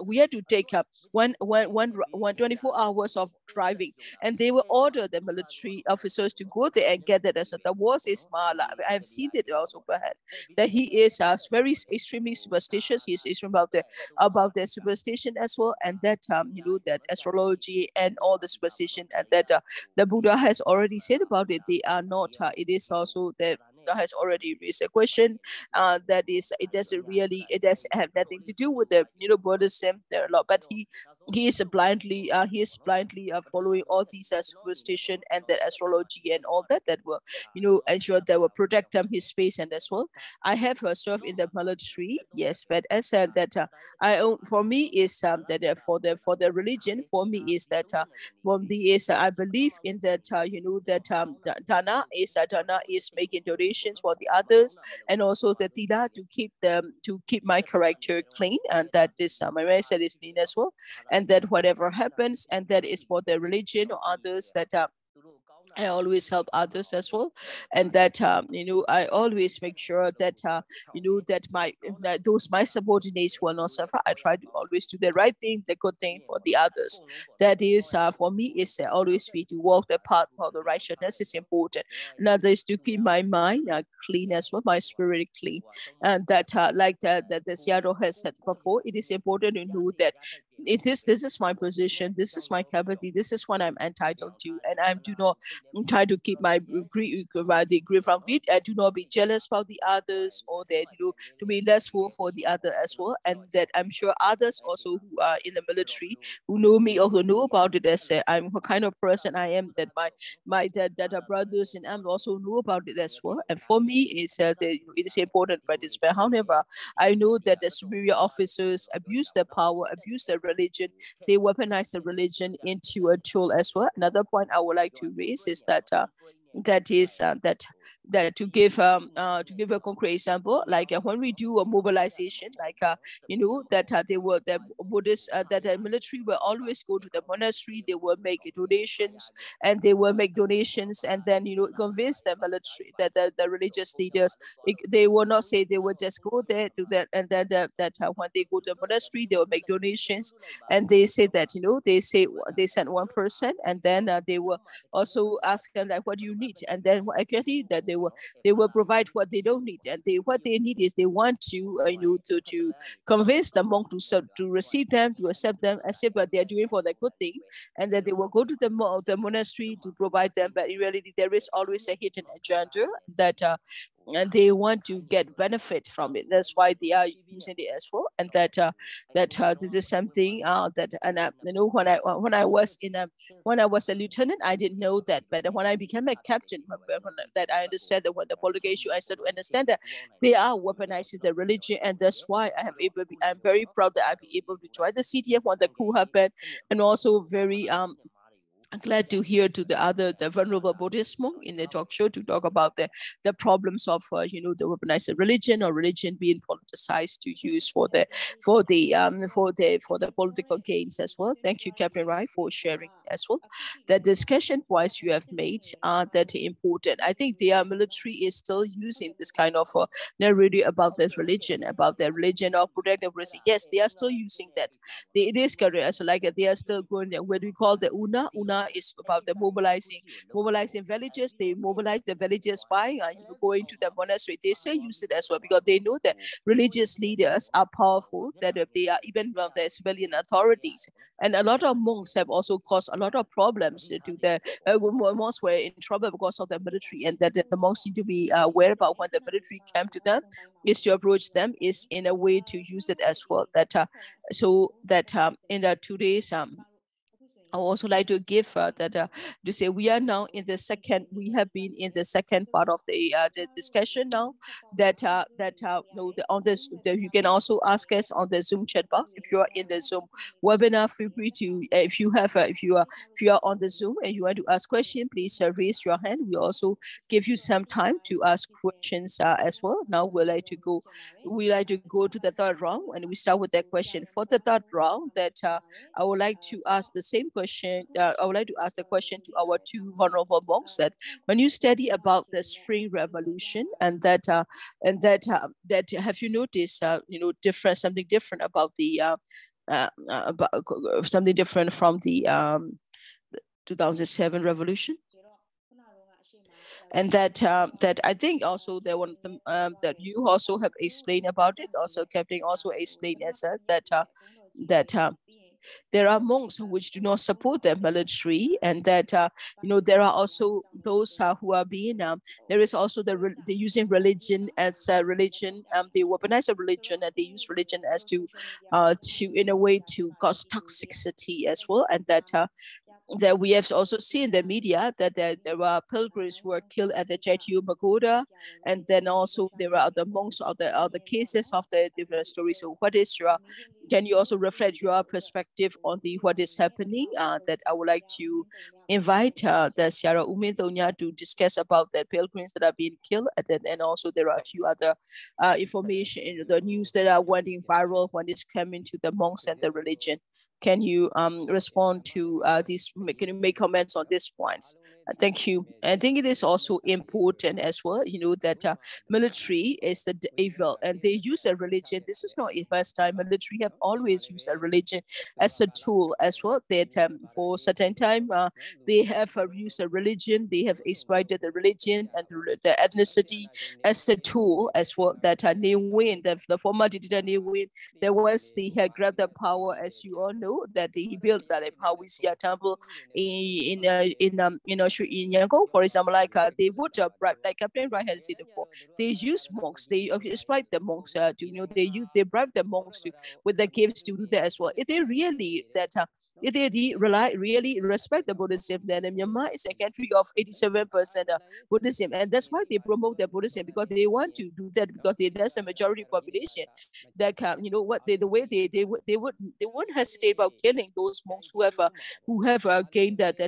we have to take up 24 hours of driving, and they will order the military officers to go there and get that. So the was is Mala. I've seen it also perhaps that he is very extremely superstitious. He's extreme about the superstition as well, and that that astrology and all the superstition, and that the Buddha has already said about it. They are not. It is also that has already raised a question that is it does have nothing to do with the Buddhism. There are a lot, but he is blindly following all these superstition and the astrology and all that will ensure that will protect them his space. And as well, I have served in the military, yes, but as said that for me is that for the religion, for me is that from the is I believe in that that dana is making donations for the others, and also the tila to keep my character clean, and that this my mindset is clean as well, and that whatever happens, and that is for the religion or others that I always help others as well, and that I always make sure that that my subordinates will not suffer. I try to always do the right thing, the good thing for the others. That is for me is always be to walk the path of the righteousness is important. Another is to keep my mind clean as well, my spirit clean, and that like that the Seattle has said before, it is important to know that this is my position, this is my capacity, this is what I'm entitled to, and I do not try to keep my degree from it. I do not be jealous about the others, or that to be less for the other as well. And that I'm sure others also who are in the military who know me or who know about it as I'm what kind of person I am, that that are brothers and I'm also know about it as well. And for me, it is important, but it's however, I know that the superior officers abuse their power, abuse their religion, they weaponize the religion into a tool as well. Another point I would like to raise is that that to give a concrete example, like when we do a mobilization, like that they were the Buddhists, that the military will always go to the monastery, they will make donations, and then convince the military, that the religious leaders, they will not say, they will just go there to that, and then when they go to the monastery, they will make donations, and they say that they send one person, and then they will also ask them, like, what do you need? And then actually that they will provide what they don't need, and what they need is they want to to convince the monk to receive them, to accept them, as if they are doing for the good thing, and then they will go to the monastery to provide them. But in reality, there is always a hidden agenda that and they want to get benefit from it. That's why they are using it as well. And that this is something that, and when I was a lieutenant, I didn't know that. But when I became a captain, that I understand that when the political issue, I started to understand that they are weaponizing the religion, and that's why I'm very proud that I be able to join the CDF when the coup happened, and also very I'm glad to hear to the Venerable Buddhist monk in the talk show to talk about the problems of the weaponized religion, or religion being politicized to use for the political gains as well. Thank you, Captain Rai, for sharing as well. The discussion points you have made are that important. I think the military is still using this kind of narrative about their religion of protective religion. Yes, they are still using that. It is correct. So like they are still going there. What we call the Una is about the mobilizing villages. They mobilize the villages by going to the monastery. They still use it as well, because they know that religious leaders are powerful, that they are even from the civilian authorities. And a lot of monks have also caused a lot of problems to the monks were in trouble because of the military, and that the monks need to be aware about when the military came to them, is to approach them, is in a way to use it as well. That in the 2 days I would also like to give to say we are now in the second. We have been in the second part of the discussion now. On this, you can also ask us on the Zoom chat box. If you are in the Zoom webinar, feel free to. If you are on the Zoom and you want to ask question, please raise your hand. We also give you some time to ask questions as well. Now we like to go to the third round, and we start with that question. For the third round, I would like to ask the same question. I would like to ask the question to our two vulnerable monks, that when you study about the Spring Revolution, and that have you noticed something different about the something different from the 2007 revolution? And that I think also that one of them that you also have explained about it. Also, Captain also explained as that there are monks which do not support the military, and that there are also those who are being there is also the using religion as religion. They weaponize a religion, and they use religion as to in a way to cause toxicity as well. And that we have also seen in the media that there were pilgrims who were killed at the Jaitu Pagoda, and then also there are other monks, other cases of the different stories. So can you also reflect your perspective on what is happening? That I would like to invite the Sierra Umintonya to discuss about the pilgrims that are being killed, and also there are a few other information in the news that are went viral when it's coming to the monks and the religion. Can you respond to these? Can you make comments on these points? Thank you. I think it is also important as well, that military is the evil and they use a religion. This is not the first time. Military have always used a religion as a tool as well. That for certain time, they have used a religion. They have exploited the religion and the ethnicity as a tool as well. That New Win, the former dictator New Win, there was they had grabbed the power, as you all know, that he built that Pawisia temple in Yangon, for example, like they would bribe, like Captain Wright had said before, they use monks, they exploit the monks they bribe the monks with the gifts to do that as well. If they really if they really respect the Buddhism, then Myanmar is a country of 87% Buddhism, and that's why they promote the Buddhism, because they want to do that, because there's a majority population that can, the way they wouldn't hesitate about killing those monks who have gained that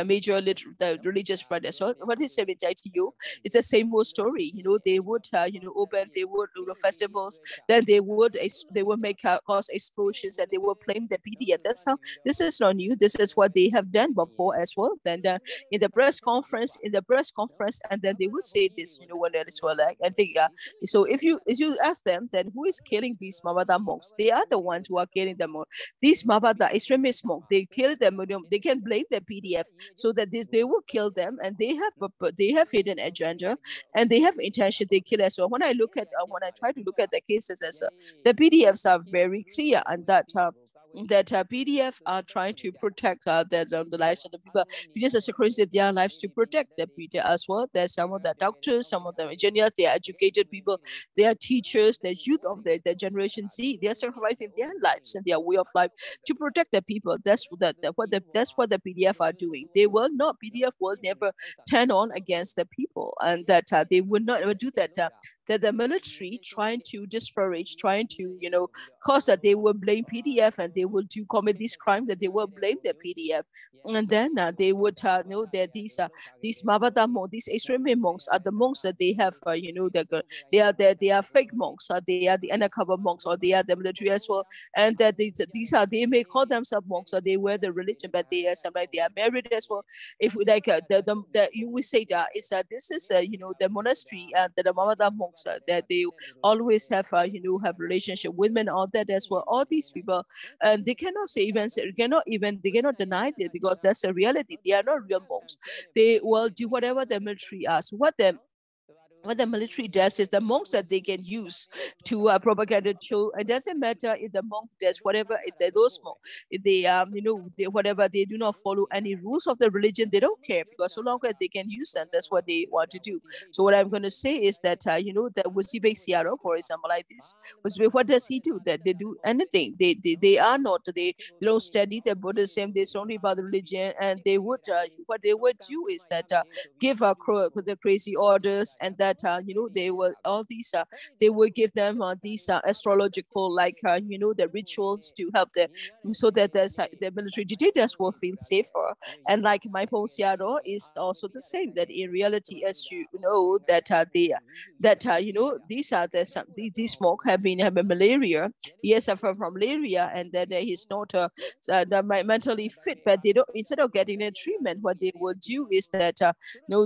major the religious practice. So what is you? It's the same old story. They would open, they would do festivals, then they would make cause explosions, and they would blame the PDF. That's how. This is not new. This is what they have done before as well. Then in the press conference, and then they would say this. When it's like, I think so. If you ask them, then who is killing these Mabada monks? They are the ones who are killing them. These Mabada extremist monks, they kill them. They can blame the PDF, so that they will kill them, and they have hidden agenda, and they have intention. They kill us. So when I try to look at the cases as the PDFs are very clear, and that PDF are trying to protect the lives of the people. PDFs are sacrificing their lives to protect the PDF as well. There's some of the doctors, some of the engineers, they are educated people, they are teachers, the youth of the generation Z. They are sacrificing their lives and their way of life to protect the people. That's what the PDF are doing. PDF will never turn on against the people, and that they would not ever do that. That the military trying to discourage, trying to cause that they will blame PDF, and they will commit this crime, that they will blame the PDF, and then they would know that these Mabada monks, these extreme monks are the monks that they have they are fake monks, or they are the undercover monks, or they are the military as well, and that they may call themselves monks, or they wear the religion, but they are sometimes they are married as well. If we like you will say that is this is the monastery and the Mabada monks that they always have have relationship with women, all that as well. All these people, and they cannot say they cannot deny it, because that's a reality. They are not real monks. They will do whatever the military asks. What the military does is the monks that they can use to propaganda to. It doesn't matter if the monk does whatever. If those monks, if they whatever, they do not follow any rules of the religion, they don't care, because so long as they can use them, that's what they want to do. So what I'm going to say is that that Wasibe Siaro, for example, like this, what does he do? That they do anything. They are not. They don't study the Buddhism. They only about the religion, and they would what they would do is that give the crazy orders, and that they will all these they will give them these astrological the rituals to help them, so that the military dictators will feel safer. And like my Posiado is also the same, that in reality, as you know, that these are these smoke have malaria. He has suffered from malaria, and that he's not mentally fit, but they don't, instead of getting a treatment, what they will do is that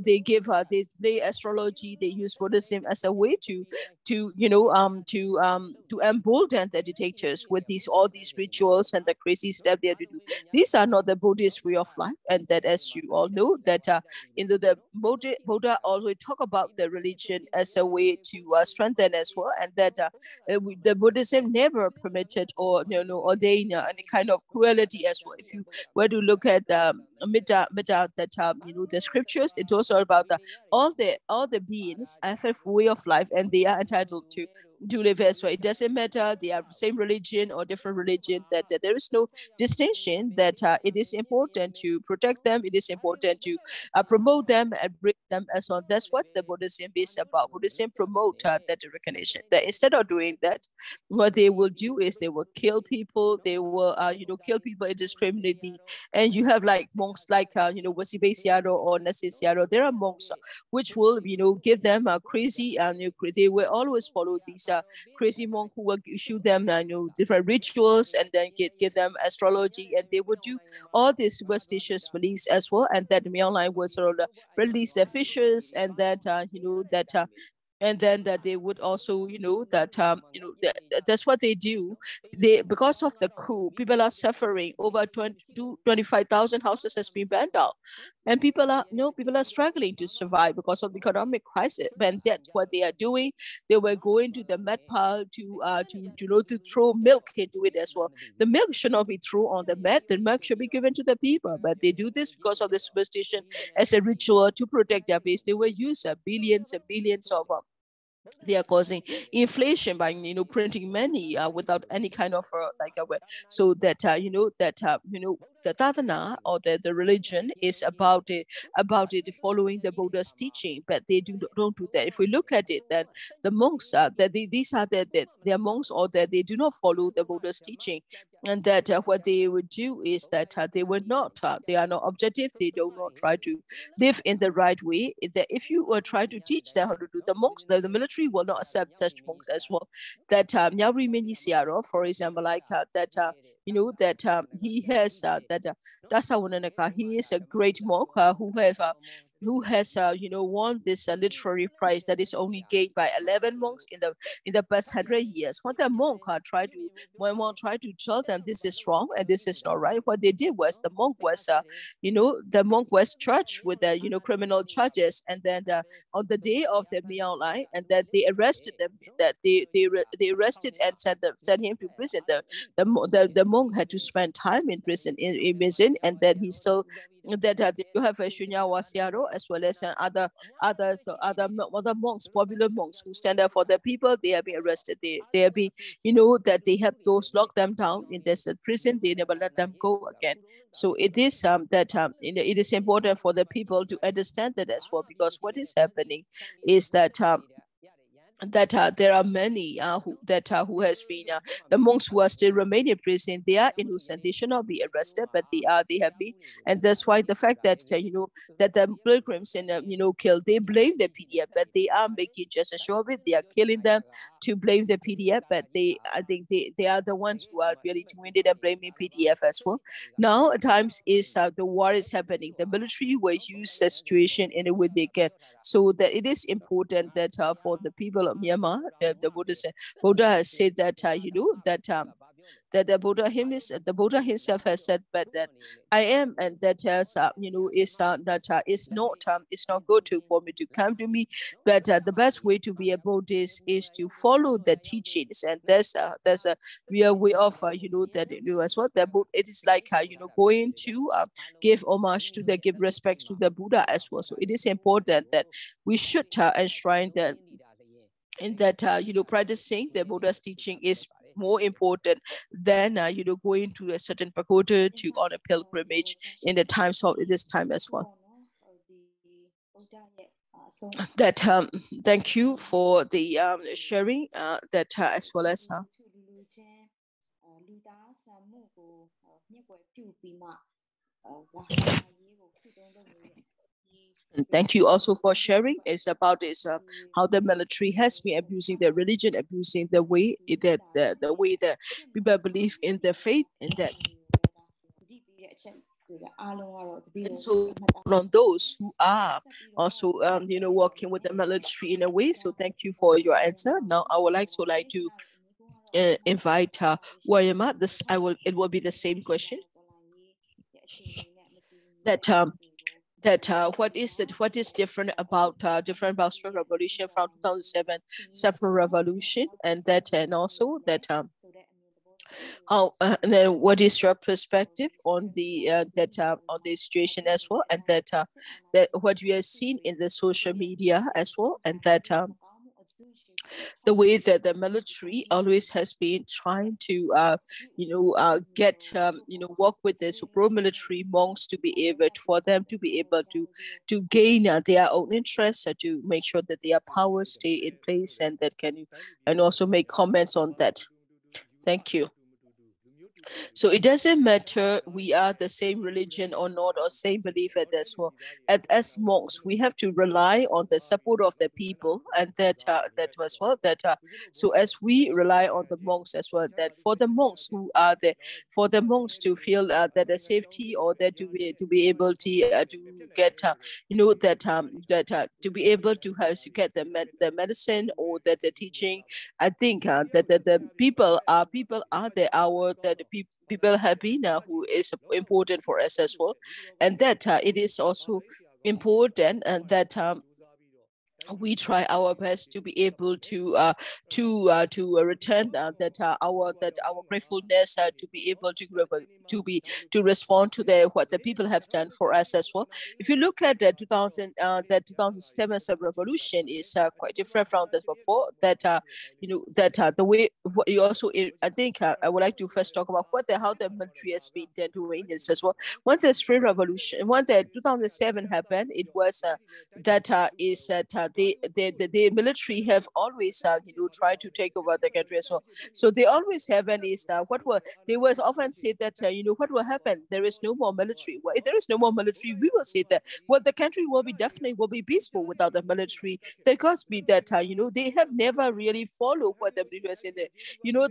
they give they play astrology, they use Buddhism as a way to embolden the dictators with all these rituals and the crazy stuff they have to do. These are not the Buddhist way of life, and that, as you all know, that the Buddha always talk about the religion as a way to strengthen as well, and that the Buddhism never permitted or ordained any kind of cruelty as well. If you were to look at Mida that the scriptures, it's also about all the beings have a way of life, and they are entitled to live as well. It doesn't matter they are the same religion or different religion, that there is no distinction, that it is important to protect them, it is important to promote them and bring them as on. That's what the Buddhism is about. Buddhism promote that recognition, that instead of doing that, what they will do is they will kill people, they will kill people indiscriminately. And you have like monks like Wasibe Siaro or Nasi Siaro. There are monks which will give them crazy, and they will always follow these crazy monk who will show them different rituals and then give them astrology, and they would do all these superstitious beliefs as well. And that Myanmar would sort of release their fishes, and that and then that they would also that's what they do. Because of the coup, people are suffering. Over 25,000 houses has been burned out, and people are struggling to survive because of the economic crisis. And that's what they are doing. They were going to the mud pile to throw milk into it as well. The milk should not be thrown on the mat. The milk should be given to the people, but they do this because of the superstition as a ritual to protect their base. They will use billions and billions of they are causing inflation by printing money without any kind of so that the Tadana, or the religion, is about it following the Buddha's teaching, but they don't do that. If we look at it, then the monks these are they are monks, or that they do not follow the Buddha's teaching, and that what they would do is that they are not objective. They do not try to live in the right way. That if you try to teach them how to do, the monks, the military will not accept such monks as well. That Nyabri Mini Siaro, for example, like he has Dasawananaka, he is a great monk who has won this literary prize that is only gained by 11 monks in the past 100 years. When the monk tried to tell them this is wrong and this is not right, what they did was the monk was charged with the criminal charges, and then on the day of the Myanmar, and that they arrested them, that they arrested and sent him to prison. The monk had to spend time in prison, and then he still that you have a Shunya Wasiaro as well as other monks, popular monks who stand up for the people. They have been arrested. They have been, that they have those locked them down in this prison. They never let them go again. So it is it is important for the people to understand that as well, because what is happening is that there are many who has been the monks who are still remain in prison. They are innocent. They should not be arrested, but they have been, and that's why the fact that that the pilgrims and killed, they blame the PDF, but they are making just a show of it. They are killing them to blame the PDF, but I think they are the ones who are really doing it and blaming PDF as well. Now at times is the war is happening. The military will use the situation in a way they can, so that it is important that for the people of Myanmar, the Buddha has said that that the Buddha himself has said, but that I am, and that has it's not good for me to come to me, but the best way to be a Buddhist is to follow the teachings, and there's a real way of that as well. It is like going to give homage to give respect to the Buddha as well. So it is important that we should enshrine that in that practicing the Buddha's teaching is more important than going to a certain pagoda to on a pilgrimage in the times of this time as well. That thank you for the sharing that as well as and thank you also for sharing. It's about this how the military has been abusing the religion, abusing the way that the way that people believe in their faith, and that. And so on those who are also working with the military in a way. So thank you for your answer. Now I would like to invite Waryama. It will be the same question. That what is different about Spring Revolution from 2007 Saffron Revolution, and also that and then what is your perspective on the on the situation as well, and that what we have seen in the social media as well, and that the way that the military always has been trying to work with the pro-military monks to be able to gain their own interests, to make sure that their powers stay in place, and that can you and also make comments on that. Thank you. So it doesn't matter we are the same religion or not, or same belief as well. As monks, we have to rely on the support of the people, and that as well. So as we rely on the monks as well, that for the monks who are there, for the monks to feel that the safety, or that to be able to get to be able to have to get the medicine, or that the teaching. I think that the people are the our that the people have been who is important for us as well, and that it is also important, and that we try our best to be able to return our gratefulness, to be able to respond to what the people have done for us as well. If you look at the 2007 revolution is quite different from that before. That the way what you also I think I would like to first talk about how the military has been doing this as well. Once the Spring Revolution, once the 2007 happened, it was the military have always tried to take over the country as well. So they always have an is they was often say that what will happen, there is no more military. Well, if there is no more military, we will say that the country will be definitely will be peaceful without the military. There could be that they have never really followed what the military said.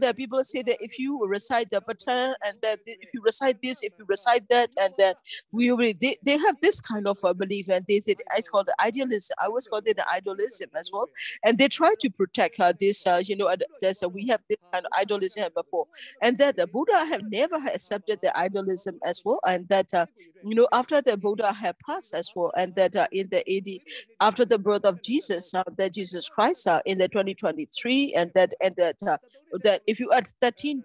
That people say that if you recite the pattern, and that if you recite this, if you recite that, and then we will they have this kind of belief, and it's called the idealism. I was called it the idealism as well, and they try to protect this we have this kind of idealism before, and that the Buddha have never accepted the idealism as well, and that after the Buddha had passed as well, and that in the AD, after the birth of Jesus, that Jesus Christ in the 2023, and that that if you add 13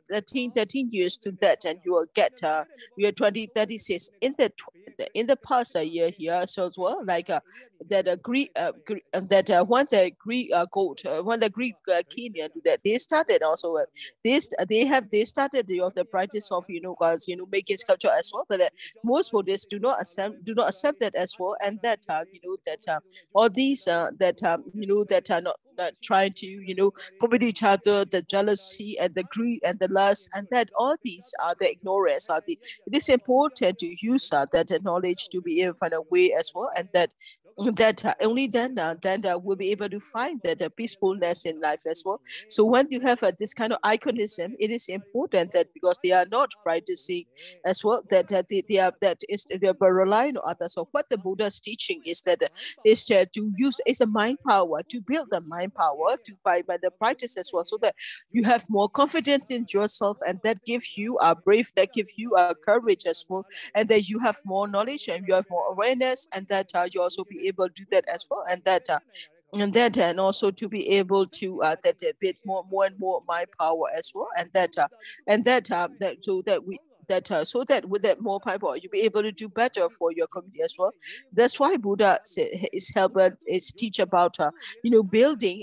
years to that, and you will get year 2036 in the past year here. So as well, like that Greek that when the Greek when the Greek king that they started also they started the practice of making sculpture as well, but most Buddhists do not accept that as well, and that all these that that are not trying to commit each other, the jealousy and the greed and the lust, and that all these are the ignorance. It is important to use that knowledge to be able to find a way as well, and that only then we'll be able to find that peacefulness in life as well. So when you have this kind of iconism, it is important that because they are not practicing as well, that they are relying on others. So what the Buddha's teaching is that to use is a mind power, to build the mind power to by the practice as well, so that you have more confidence in yourself, and that gives you a brave, that gives you a courage as well, and that you have more knowledge and you have more awareness, and that you also be able to do that as well, and that and also to be able to that a bit more and more my power as well, and that so that we so that with that more power you'll be able to do better for your community as well. That's why Buddha is help is teach about building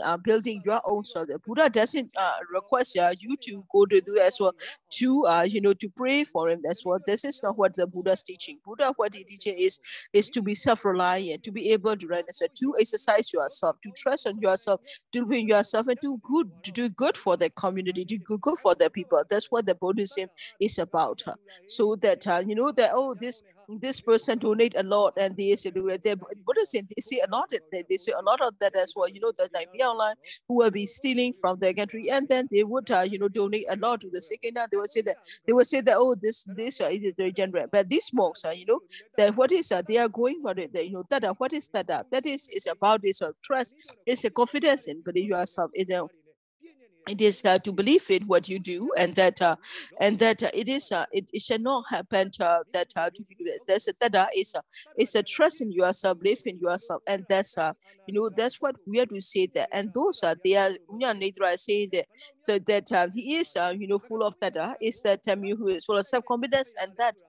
your own soul. Buddha doesn't request you to go to do as well, to to pray for him as well. This is not what the Buddha's teaching. Buddha, what he teaching is to be self-reliant, to be able to run as well, to exercise yourself, to trust on yourself, to be yourself, and to do good for the community, to do good for the people. That's what the Buddhism is about. So that that this person donate a lot, and they say Buddhism, they say a lot. They say a lot of that as well. That like me online who will be stealing from their country, and then they would donate a lot to the sick, and they would say that oh this it is very generous. But these monks that what is they are going for it. That what is that? That is about this trust. It's a confidence in believe yourself. It is to believe in what you do, and that it is it should not happen that to be good. That's it's a trust in yourself, belief in yourself, and that's that's what we have to say that. And those are they are Nidra saying that, so that he is full of that is that who is full of self-confidence, and that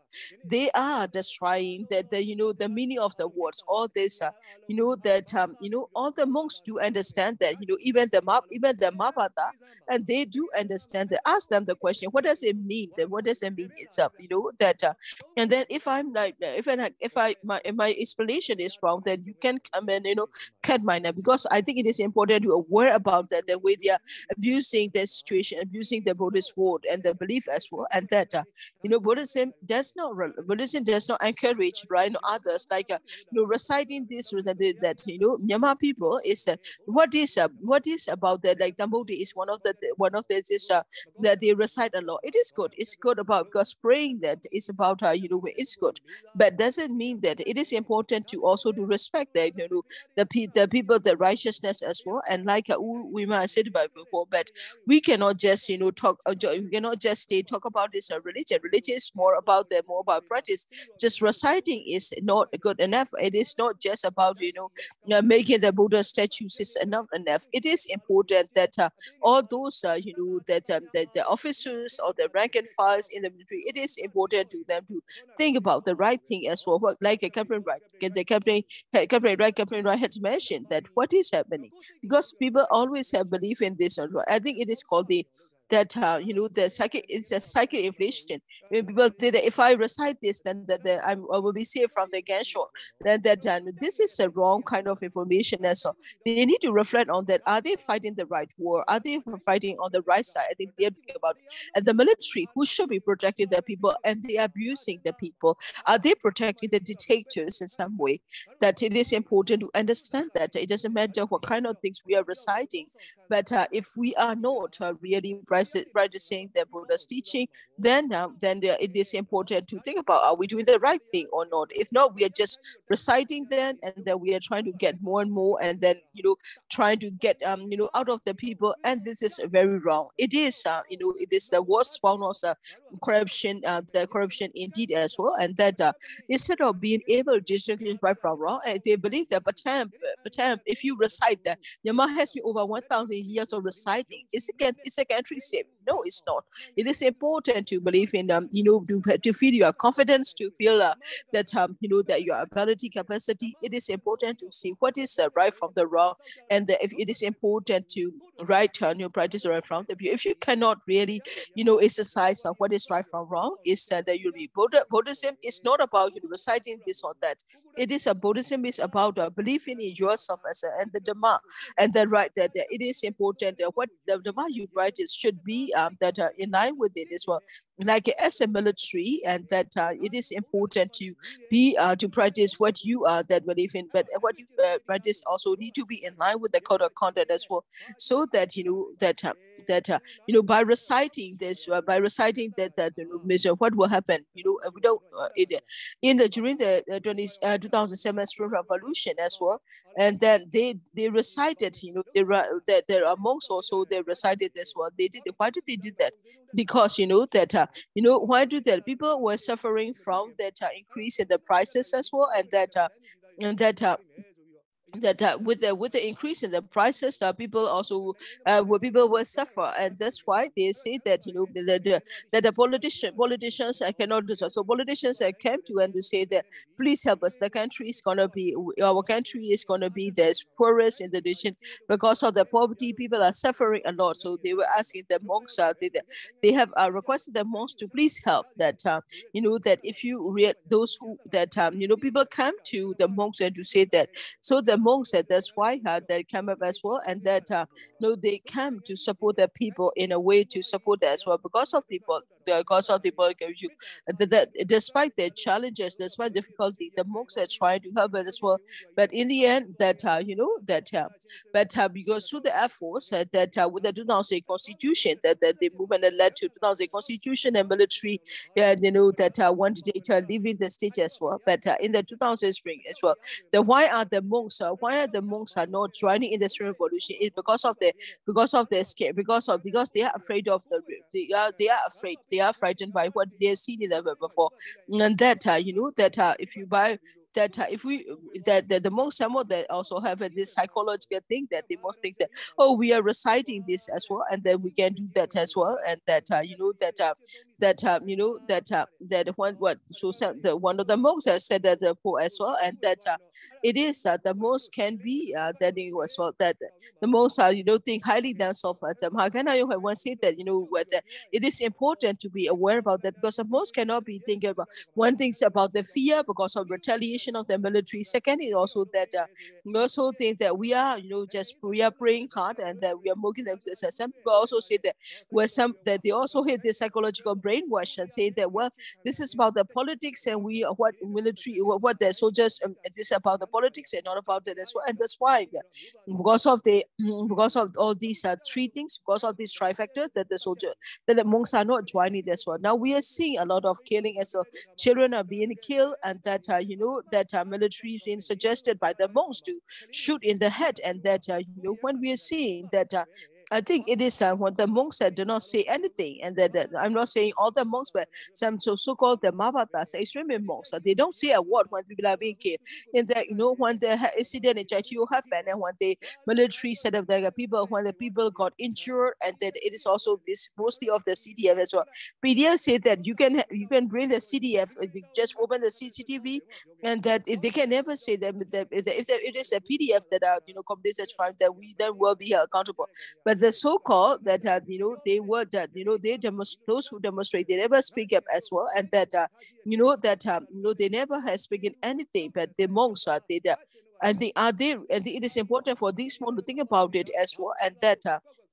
they are destroying the meaning of the words. All this, all the monks do understand that, even the Mapata, and they do understand that. Ask them the question, what does it mean? Then what does it mean itself? And then if I'm like, my explanation is wrong, then you can come and cut mine, because I think it is important to aware about that, the way they are abusing the situation, abusing the Buddhist word and the belief as well, and that Buddhism does not encourage others like reciting this that Myanmar people is what is about that, like Dambodi is one of the this that they recite a lot. It is good. It's good about, because praying that is about it's good, but doesn't mean that it is important to also to respect the the people, the righteousness as well. And like we might said about before, but we cannot just talk. We cannot just talk about this religion. Religion is more about practice. Just reciting is not good enough. It is not just about making the Buddha statues is not enough. It is important that all those that the officers or the rank and files in the military, it is important to them to think about the right thing as well. Like a Captain Wright, Captain Wright had mentioned that what is happening, because people always have belief in this. I think it is called the it's a psychic inflation. When people say that if I recite this, then I will be saved from the gunshot, then this is a wrong kind of information as well. They need to reflect on that. Are they fighting the right war? Are they fighting on the right side? I think they're thinking about it. And the military, who should be protecting the people, and they are abusing the people. Are they protecting the dictators in some way? That it is important to understand that it doesn't matter what kind of things we are reciting, but if we are not really practicing the Buddha's teaching, then it is important to think about, are we doing the right thing or not? If not, we are just reciting them, and then we are trying to get more and more, and then trying to get out of the people, and this is very wrong. It is it is the worst form of corruption, the corruption indeed as well, and that instead of being able to distinguish right from wrong, they believe that Batam, if you recite that, Myanmar has been over 1,000 years of reciting. It's a country safe. No, it's not. It is important to believe in to feel your confidence, to feel that that your ability, capacity. It is important to see what is right from the wrong, and if it is important to practice the right from the view. If you cannot really exercise what is right from wrong, is that you'll be Buddhism is not about reciting this or that. It is Buddhism is about believing in yourself as and the Dhamma, and the right that it is important what the Dhamma you write is should be that in line with it as well. Like as a military, and that it is important to be to practice what you are that believe in, but what you practice also need to be in line with the code of conduct as well, so that by reciting this, measure what will happen. We don't during the 2007 Spring Revolution as well, and then they recited there are monks also, they recited this one. Why did they do that? Because why do that? People were suffering from that increase in the prices as well, and that with the increase in the prices, people also people will suffer, and that's why they say that that the politicians cannot do so. So politicians came to and to say that please help us. Our country is gonna be the poorest in the region because of the poverty. People are suffering a lot. So they were asking the monks. They have requested the monks to please help. That that if you those who that people come to the monks and to say that. So the monks said that's why they came up as well, and that they come to support the people in a way to support that as well, because of people. Despite their challenges, despite difficulty, the monks are trying to help it as well. But in the end, because through the efforts that with the 2008 constitution, that the movement led to 2008 constitution and military, that one dictator leaving the state as well. But in the 2000 spring as well, why are the monks not joining in the Spring Revolution? It's because of the scare, because they are afraid of they are frightened by what they have seen in them before, and that if you buy that if we that the monks some of that also have this psychological thing that they most think that, oh, we are reciting this as well, and then we can do that as well, and that that one what so the one of the monks has said that for as well, and that it is the monks can be that as well, that the monks are think highly themselves. Mahagana Yoga once said that it is important to be aware about that, because the monks cannot be thinking about one thing's about the fear because of retaliation of the military. Second is also that we also think that we are we are praying hard and that we are making them. Some people also say that that they also hit the psychological brainwash and say that, well, this is about the politics and we what military what the soldiers this is about the politics and not about that as well. And that's why because of all these three things, because of this trifecta, that the monks are not joining this one. Now we are seeing a lot of killing as well. Children are being killed, and that that military is being suggested by the monks to shoot in the head, and that when we are seeing that I think it is when the monks do not say anything, and that I'm not saying all the monks, but some so-called the Mavatas, extreme monks, they don't say a word when people are being killed. In that, when the incident in Chachiu happened, and when the military set up the people, when the people got injured, and that it is also this mostly of the CDF as well. PDF said that you can bring the CDF, just open the CCTV, and that they can never say that if it is a PDF that are committed such crime, that we then will be accountable. But the so-called that they were that they those who demonstrate, they never speak up as well, and that they never have spoken anything. But the monks are there, and it is important for these monks to think about it as well, and that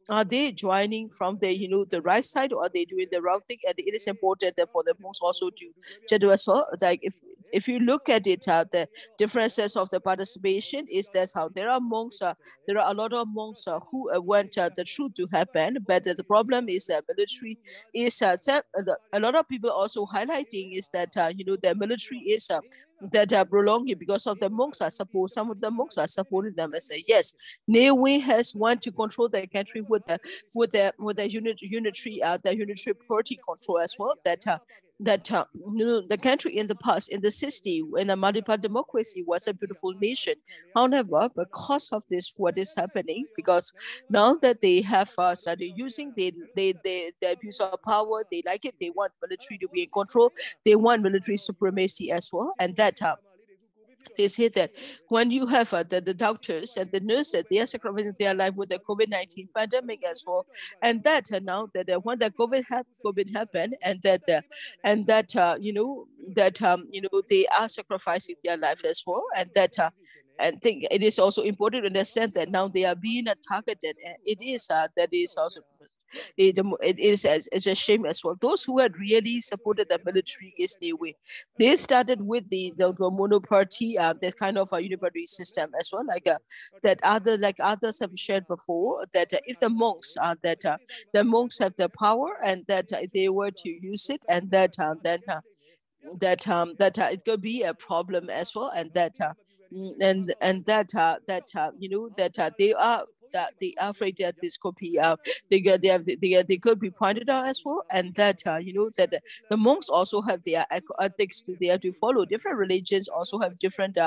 are they joining from the the right side, or are they doing the wrong thing? And it is important that for the monks also to do as well. Like if you look at it, the differences of the participation is that's how there are monks. There are a lot of monks who want the truth to happen, but the problem is that military is a lot of people also highlighting is that the military is that prolonging because of the monks. I suppose some of the monks are supporting them and say yes, Niue has want to control the country with the unitary party control as well. That the country in the past, in the 60s, when a multi-party democracy was a beautiful nation. However, because of this, what is happening? Because now that they have started using the abuse of power, they like it. They want military to be in control. They want military supremacy as well, and that. They say that when you have the doctors and the nurses, they are sacrificing their life with the COVID-19 pandemic as well, and that now that when the COVID happened, and that they are sacrificing their life as well, and that. I think it is also important to understand that now they are being targeted. It is that is also. It is it's a shame as well. Those who had really supported the military is the way they started with the monoparty, that kind of a uniparty system as well, like others have shared before, that if the monks the monks have the power, and that they were to use it, and that it could be a problem as well, and that they are afraid that this could be they could be pointed out as well, and that that the monks also have their ethics they have to follow. Different religions also have different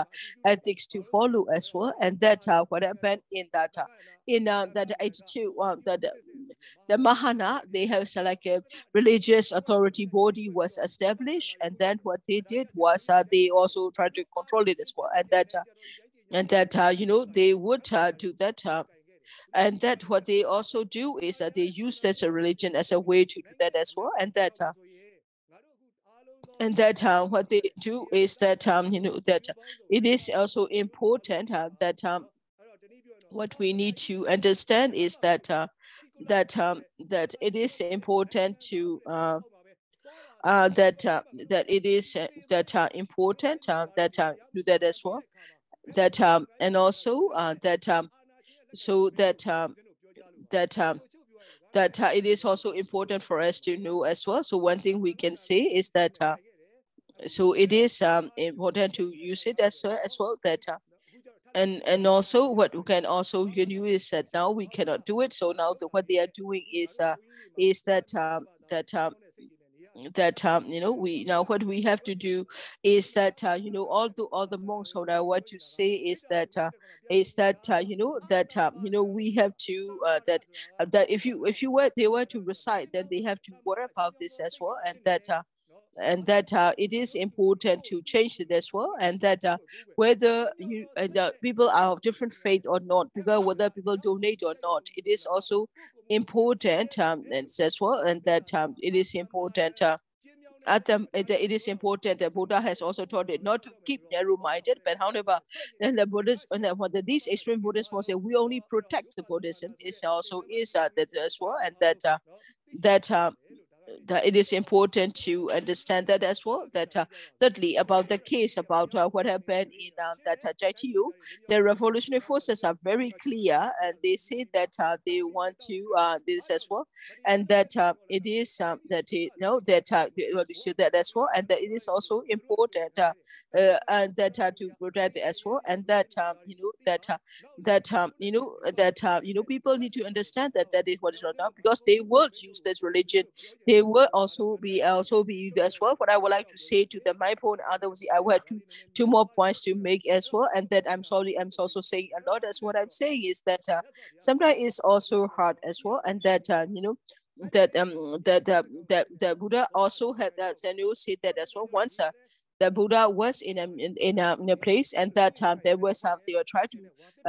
ethics to follow as well, and that what happened in that 82 the Mahana, they have like a religious authority body was established, and then what they did was they also tried to control it as well, and that they would do that. And that what they also do is that they use that religion as a way to do that as well, and that what they do is that that it is also important that what we need to understand is that that it is important to that it is important that do that as well, that and also that so that it is also important for us to know as well. So one thing we can say is that so it is important to use it as well, that and also what we can also use is that now we cannot do it. So now what they are doing is that you know, we now what we have to do is that you know, all the monks, what I want to say is that you know, that you know, we have to that if you were they were to recite, then they have to worry about this as well, and that it is important to change it as well, and that whether you people are of different faith or not, because whether people donate or not, it is also important and as well, and that it is important it is important that Buddha has also taught it not to keep narrow-minded, but however, and the Buddhists and these extreme Buddhists will say we only protect the Buddhism is also is that as well, and that that it is important to understand that as well. That thirdly, about the case about what happened in that JTU, the revolutionary forces are very clear, and they say that they want to this as well, and that it is that you know that that as well, and that it is also important and that to protect as well, and that you know you know you know, people need to understand that that is what is not now, because they will use this religion, they will also be used as well. What I would like to say to the my point, others I will have two more points to make as well, and that I'm sorry, I'm also saying a lot as what I'm saying is that sometimes it's also hard as well, and that you know that the Buddha also had that, and you said that as well. Once the Buddha was in a place, and that there was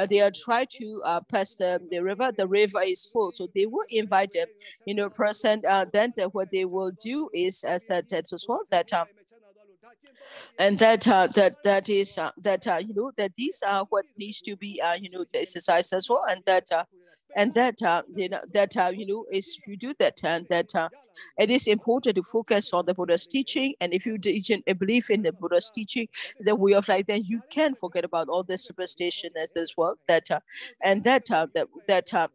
they are trying to pass the river. The river is full, so they will invite them, you know, person. Then what they will do is that as well, that and that that is that you know, that these are what needs to be you know, the exercise as well, and that you know, that you know, is you do that, and that it is important to focus on the Buddha's teaching, and if you believe in the Buddha's teaching, the way of life, then you can forget about all the superstition as well, that and that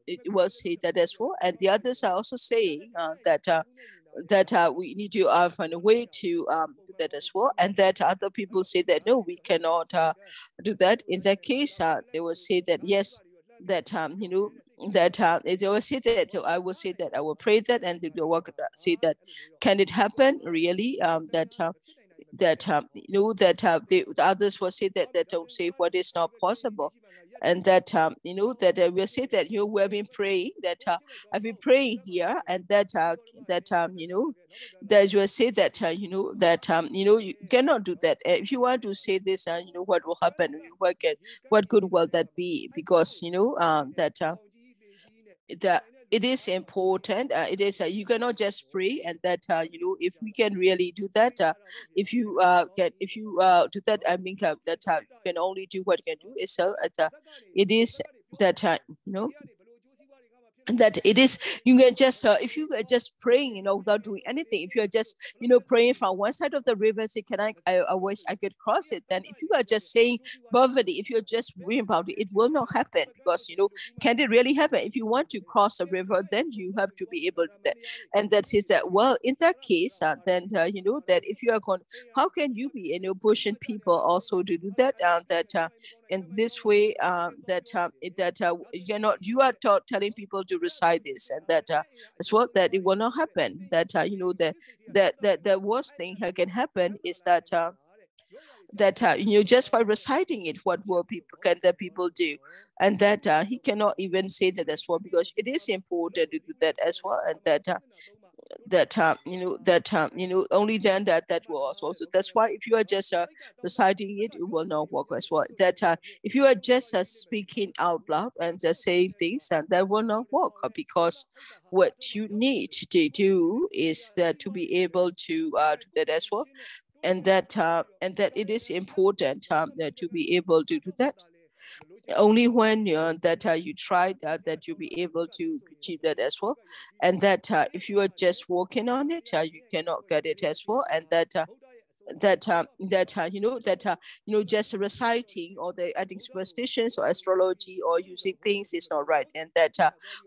it will say that as well, and the others are also saying that we need to find a way to do that as well, and that other people say that no, we cannot do that. In that case, they will say that yes, that you know, that they will say that, I will say that I will pray that, and they will say that can it happen really, that you know, that the others will say that don't say what is not possible, and that you know, that we'll say that, you know, we have been praying, that I've been praying here, and that you know, that you will say that you know, that you know, you cannot do that. If you want to say this, you know, what will happen, what good will that be, because you know that it is important. It is you cannot just pray, and that you know, if we can really do that, if you do that, I mean that you can only do what you can do is it is that you know, that it is, you can just if you are just praying, you know, without doing anything, if you're just, you know, praying from one side of the river, say, can I wish I could cross it, then if you are just saying verbally, if you're just worrying about it, it will not happen, because you know, can it really happen? If you want to cross a river, then you have to be able to do that, and that is that, well, in that case, then you know, that if you are going, how can you be, you know, pushing people also to do that, in this way, you are telling people to recite this, and that as well, that it will not happen, that you know, that the worst thing that can happen is that you know, just by reciting it, what will people do, and that he cannot even say that as well, because it is important to do that as well, and that you know, you know, only then that will also. So that's why if you are just reciting it, it will not work as well. That if you are just speaking out loud and just saying things, and that will not work, because what you need to do is that to be able to do that as well, and that it is important to be able to do that. Only when that you try that you'll be able to achieve that as well, and that if you are just working on it, you cannot get it as well, and that you know, you know, just reciting or the adding superstitions or astrology or using things is not right, and that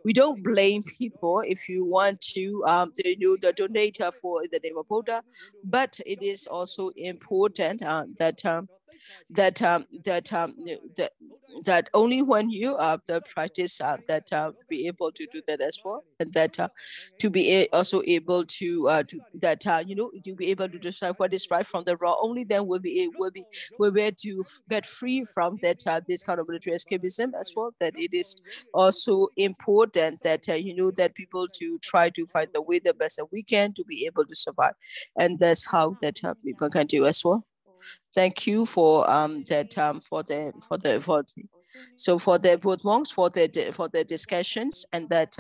we don't blame people if you want to you know, donate for the name of Buddha, but it is also important that that only when you the practice that be able to do that as well, and that to be also able to that to be able to decide what is right from the wrong. Only then will be to get free from that this kind of military escapism as well. That it is also important that that people to try to find the way the best that we can to be able to survive, and that's how that people can do as well. Thank you for that so for the both monks for the discussions, and that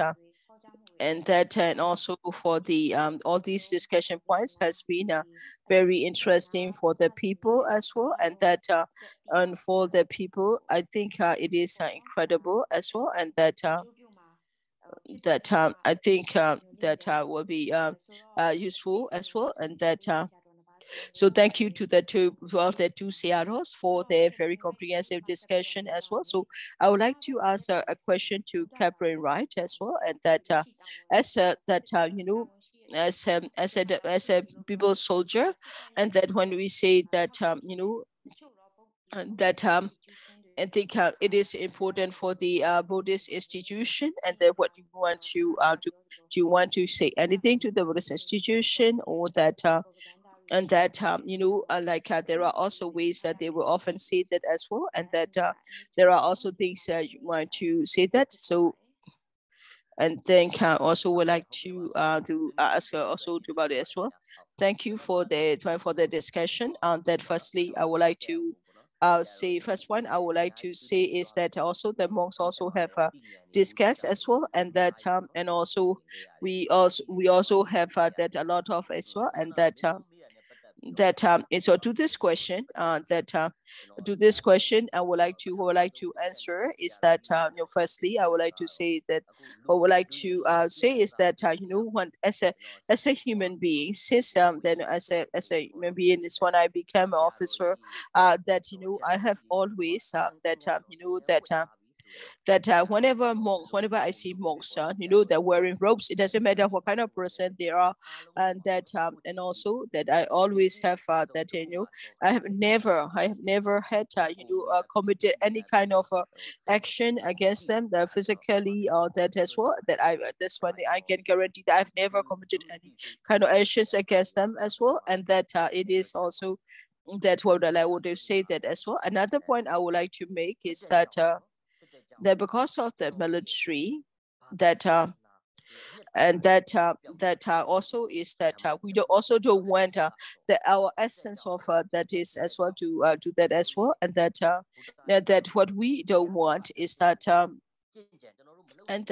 and also for the all these discussion points has been very interesting for the people as well, and that and for the people I think it is incredible as well, and that I think that will be useful as well, and that so thank you to the two CROs for their very comprehensive discussion as well. So I would like to ask a question to Catherine Wright as well, and that as a as a people soldier, and that when we say that that I think it is important for the Buddhist institution, and that what you want to do you want to say anything to the Buddhist institution, or that and that like there are also ways that they will often say that as well, and that there are also things you want to say that. So and then also would like to ask also about it as well. Thank you for the discussion. That firstly I would like to say first one I would like to say is that also the monks also have discussed as well, and that and also we also have that a lot of as well, and that so to this question to this question I would like to answer is that firstly I would like to say that what I would like to say is that when as a human being, since then as a human being is when I became an officer, that I have always that whenever I see monks, they're wearing robes. It doesn't matter what kind of person they are, and that and also that I always have that I have never had committed any kind of action against them, that physically or that as well. That's one thing I can guarantee, that I've never committed any kind of actions against them as well, and that it is also that what I would say that as well. Another point I would like to make is that that because of the military, that and that also is that we also don't want the our essence of that is as well to do that as well, and that that what we don't want is that and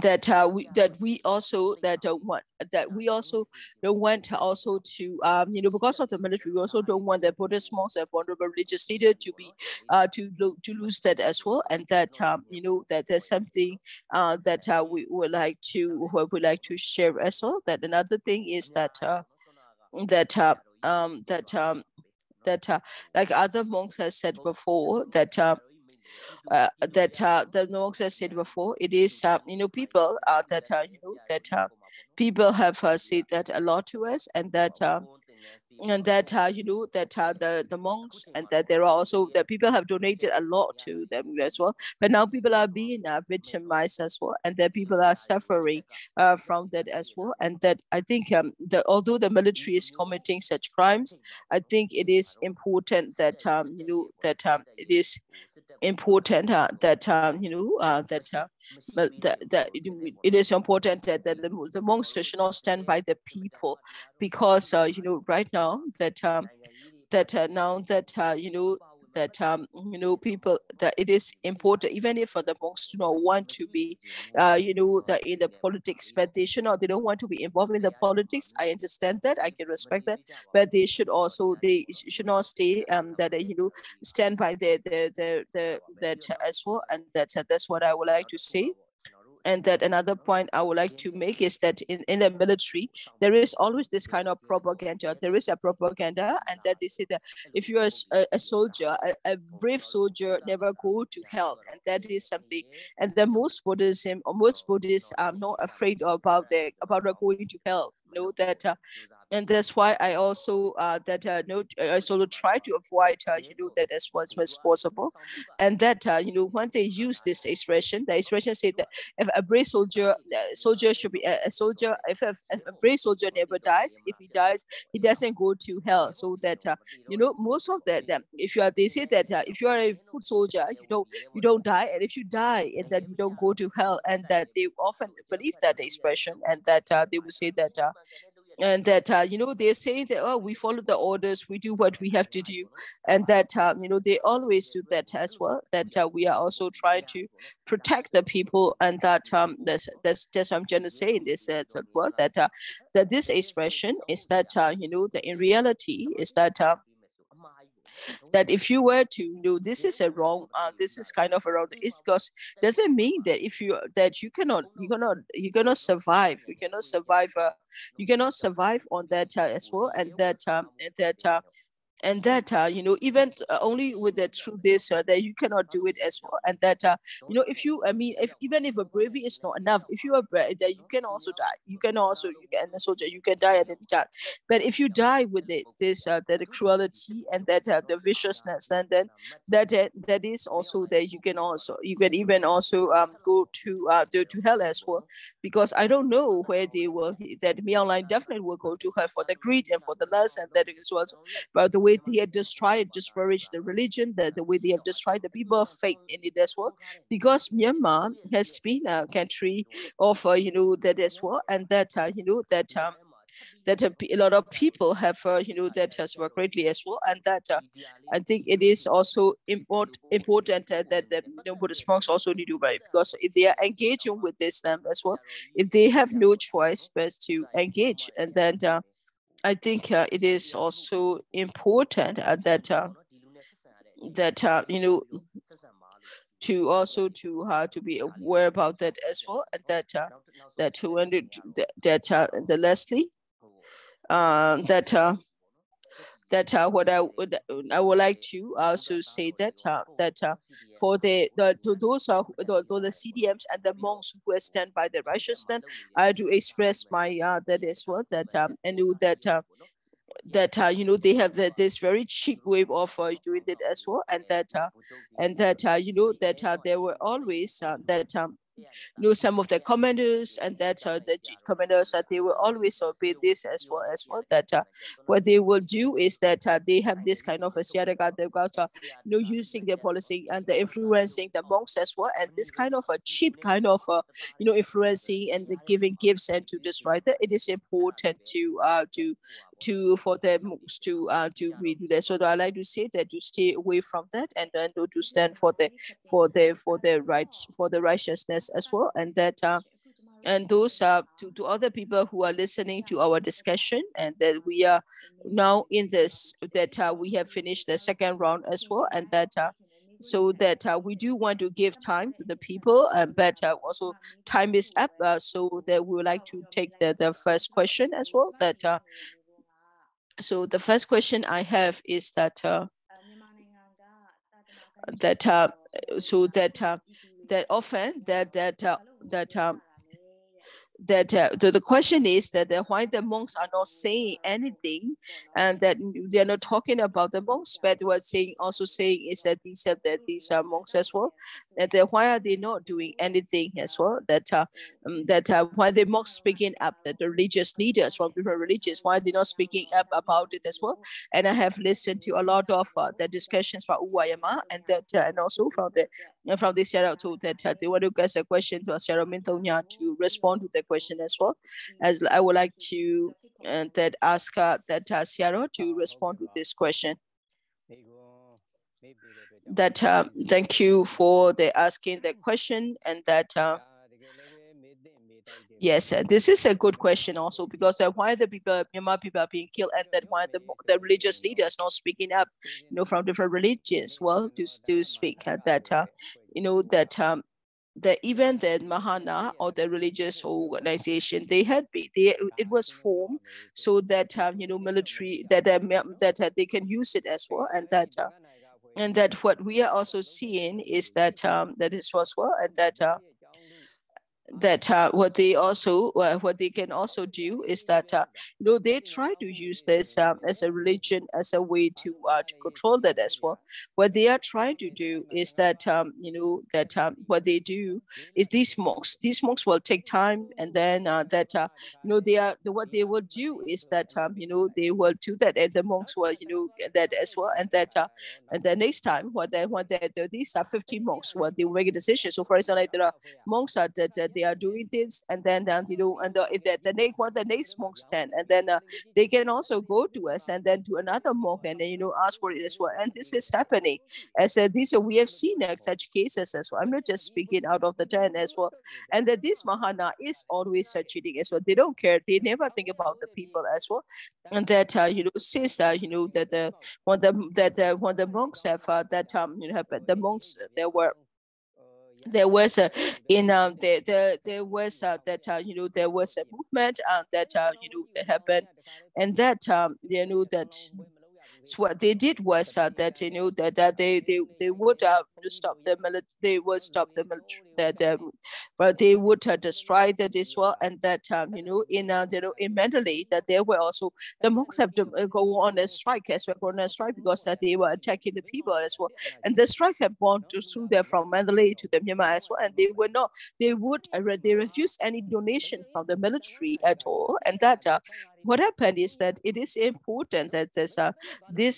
that we also want that we also don't want also to because of the military, we also don't want the Buddhist monks and vulnerable religious leader to be to lose that as well, and that that there's something that we would like to share as well. That another thing is that like other monks has said before, that the monks has said before, it is people that people have said that a lot to us, and that that the monks, and that there are also that people have donated a lot to them as well, but now people are being victimized as well, and that people are suffering from that as well, and that I think that although the military is committing such crimes, I think it is important that that it is important that that it is important that the monks should not stand by the people, because right now that now that people, that it is important, even if the monks do not want to be that in the politics, but they should not, they don't want to be involved in the politics. I understand that, I can respect that, but they should also, they should not stay that stand by that as well, and that's what I would like to say. And that another point I would like to make is that in the military, there is always this kind of propaganda. There is a propaganda, and that they say that if you are a soldier, a brave soldier never go to hell, and that is something. And the most Buddhism or most Buddhists are not afraid about going to hell. That And that's why I also I sort of try to avoid that as much as possible. And that when they use this expression, the expression said that if a brave soldier should be a soldier. If a brave soldier never dies, if he dies, he doesn't go to hell. So that most of them, if you are, they say that if you are a foot soldier, you don't die, and if you die, and then you don't go to hell, and that they often believe that expression, and that they will say that. And that they say that, oh, we follow the orders, we do what we have to do, and that they always do that as well, that we are also trying to protect the people, and that that's just I'm trying to say in this as well, that that this expression is that that in reality is that that if you were to this is a wrong, this is kind of around, it's because doesn't mean that if you that you cannot survive, you cannot survive on that as well, and that even only with that through this that you cannot do it as well, and that if you, I mean, if even if a bravery is not enough, if you are brave, that you can also die, you can a soldier, you can die at any time. But if you die with this that cruelty and that the viciousness, and then that is also that you can even also go to hell as well, because I don't know where they will, that Myanmar definitely will go to hell for the greed and for the lust, and that as well. But the way they have discouraged the religion, the way they have destroyed the people of faith in it as well, because Myanmar has been a country of that as well, and that that a lot of people have that has worked greatly as well, and that I think it is also important that the Buddhist monks also need to do it, because if they are engaging with this as well, if they have no choice but to engage, and then I think it is also important that to also to be aware about that as well, and that when the Leslie that what I would like to also say that for the to those the CDMs and the monks who stand by the righteousness, I do express my that as well, that and that they have this very cheap way of doing it as well, and that that there were always that some of the commanders, and that the commanders that they will always obey this as well, that what they will do is that they have this kind of a siaga, they've got using their policy and the influencing the monks as well, and this kind of a cheap kind of influencing and the giving gifts and to destroy that. It is important for the monks to redo that. So I like to say that to stay away from that, and then to stand for the rights, for the righteousness as well, and that and those to other people who are listening to our discussion, and that we are now in this, that we have finished the second round as well, and that so that we do want to give time to the people, but also time is up, so that we would like to take the first question as well. That so the first question I have is that so that often the question is that why the monks are not saying anything, and that they are not talking about the monks, but what also saying is that these are monks as well, and why are they not doing anything as well, that why the monks speaking up, that the religious leaders from different religions, why they're not speaking up about it as well. And I have listened to a lot of the discussions from Waryama, and that and also from the Sarah too, that they want to ask a question to Sarah Mintonya to respond to the question as well. As I would like to that ask that Sarah to respond to this question. That thank you for the asking the question, and that yes, this is a good question also, because why the Myanmar people are being killed, and that why the religious leaders not speaking up, from different religions, well, to speak that that even the Mahana or the religious organization, it was formed so that military that they can use it as well, and that what we are also seeing is that that is as well, and that what they can also do is that they try to use this as a religion, as a way to control that as well. What they are trying to do is that what they do is these monks will take time, and then what they will do is that they will do that, and the monks will that as well, and the next time these are 15 monks, they will make a decision. So for example, like, there are monks that they are doing this, and then the next monk stand, and then they can also go to us and then to another monk and then ask for it as well. And this is happening as we have seen such cases as well. I'm not just speaking out of the 10 as well. And that this mahana is always cheating as well. They don't care. They never think about the people as well. And that says that that when the monks have the monks there was a there was that there was a movement that that happened, and that that. So what they did was that that they would stop the military. They would stop the military. But they would destroy that as well. And that in Mandalay that there were also the monks have to go on a strike as well, because that they were attacking the people as well. And the strike had gone through there from Mandalay to the Myanmar as well. And they refused any donation from the military at all. And that what happened is that it is important that this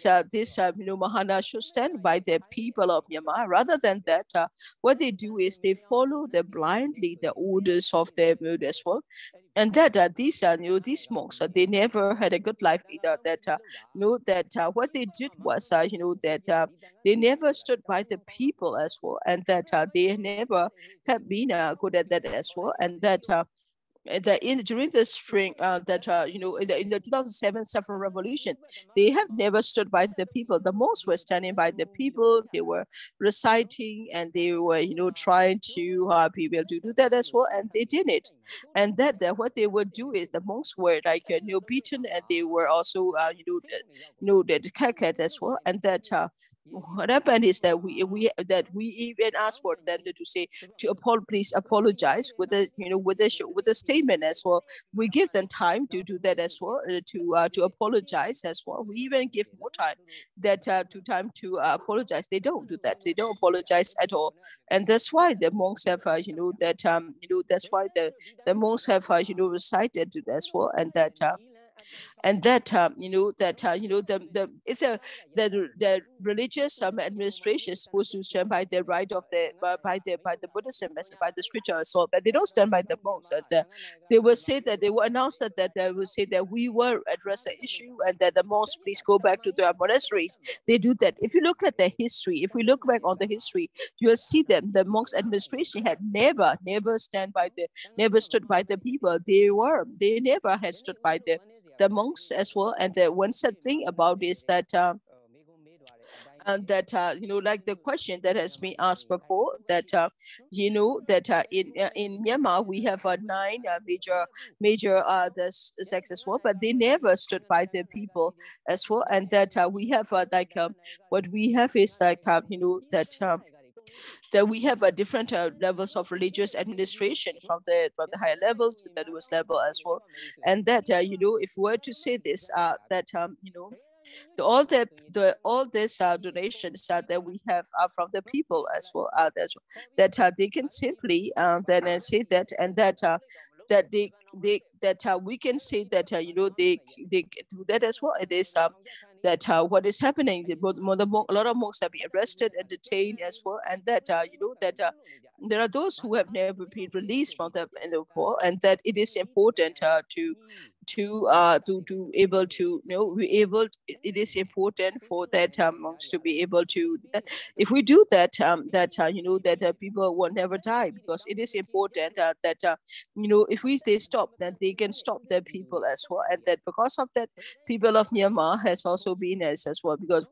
Mahana should stand by the people of Myanmar. Rather than that, what they do is they follow blindly the orders of the as well. And that these monks they never had a good life either. That what they did was that they never stood by the people as well, and that they never have been good at that as well. And that during the spring in the 2007 Saffron Revolution, they have never stood by the people. The monks were standing by the people. They were reciting, and they were trying to people to do that as well, and they did it. And that what they would do is the monks were like beaten, and they were also the Capt as well. And that what happened is that we even asked for them to say please apologize with a statement as well. We give them time to do that as well, to apologize as well. We even give more time to apologize. They don't do that. They don't apologize at all. And that's why the monks have that's why the monks have recited it as well. And that if the religious administration is supposed to stand by the right of by the Buddhism, by the scripture as well, but they don't stand by the monks. They will say that they will announce that they will say that we will address the issue, and that the monks please go back to their monasteries. They do that. If you look at the history, if we look back on the history, you'll see that the monks administration had never stood by the people. They never had stood by the monks as well. And the one sad thing about is that like the question that has been asked before, that in Myanmar we have 9 major the sects as well, but they never stood by the people as well. And that we have what we have is that we have different levels of religious administration, from the higher level to the lowest level as well. And that if we were to say this, that all these donations that we have are from the people as well. That they can simply then say that, and that we can say that they do that as well. It is that what is happening, a lot of monks have been arrested and detained as well, and that that there are those who have never been released from the war, and that it is important to able to it is important for that monks to be able to do that. If we do that, that people will never die, because it is important that if they stop, then they can stop the people as well. And that because of that, people of Myanmar has also been as well, because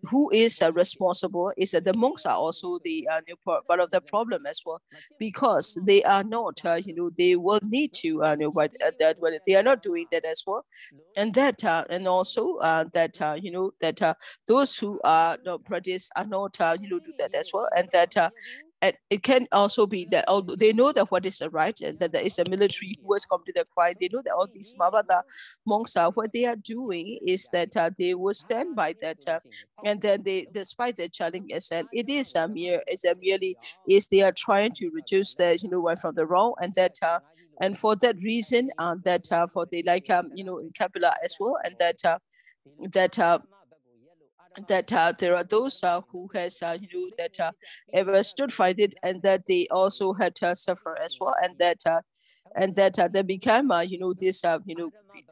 who is responsible is that the monks are also the part of the problem as well, because they are not they will need to but they are not doing that as well. And that and also that those who are not practice are not do that as well. And that it can also be that although they know that what is the right and that there is a military who has committed a crime, they know that all these Mahabharata monks are what they are doing is that they will stand by that, and then they, despite their challenges, and it is a merely is they are trying to reduce the right from the wrong, and that and for that reason, that for the like in Kapila as well, and that there are those who has that ever stood fight it, and that they also had to suffer as well, and that they become this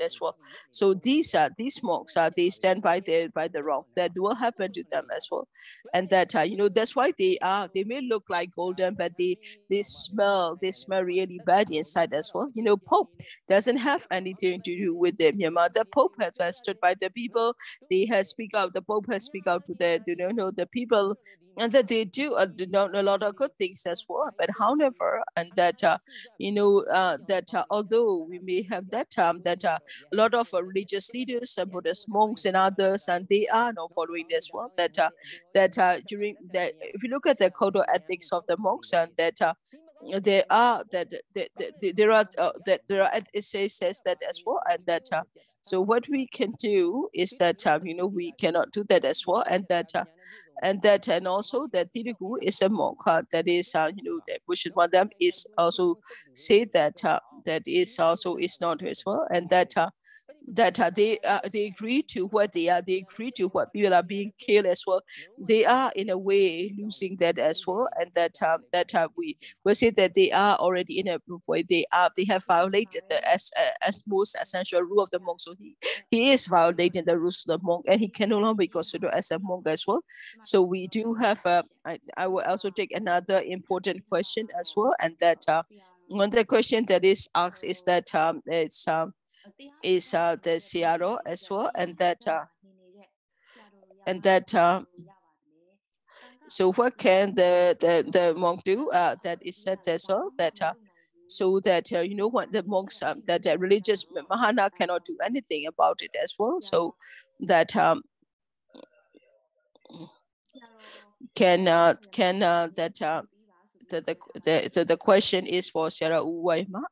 as well. So these monks they stand by the wrong that will happen to them as well, and that that's why they may look like golden, but they smell really bad inside as well. Pope doesn't have anything to do with them. Myanmar, the Pope has stood by the people. They has speak out. The Pope has speak out to the people, and that they do a lot of good things as well. But however, and that although we may have that a lot of religious leaders and Buddhist monks and others, and they are now following as well. During that, if you look at the code of ethics of the monks, and that there are it says that as well, and that so what we can do is that we cannot do that as well, and also that Tirigu is a monk that is that we should want them is also say that that is also is not as well, and that they agree to what they are. They agree to what people are being killed as well. They are in a way losing that as well, and that we will say that they are already in a way they have violated the as most essential rule of the monk. So he is violating the rules of the monk, and he can no longer be considered as a monk as well. So we do have I will also take another important question as well, and that one of the question that is asked is that it's is the CRO as well, and that so what can the monk do? That is said as well, that so that what the monks that the religious Mahana cannot do anything about it as well. So that the question is for Sarah Uwaima.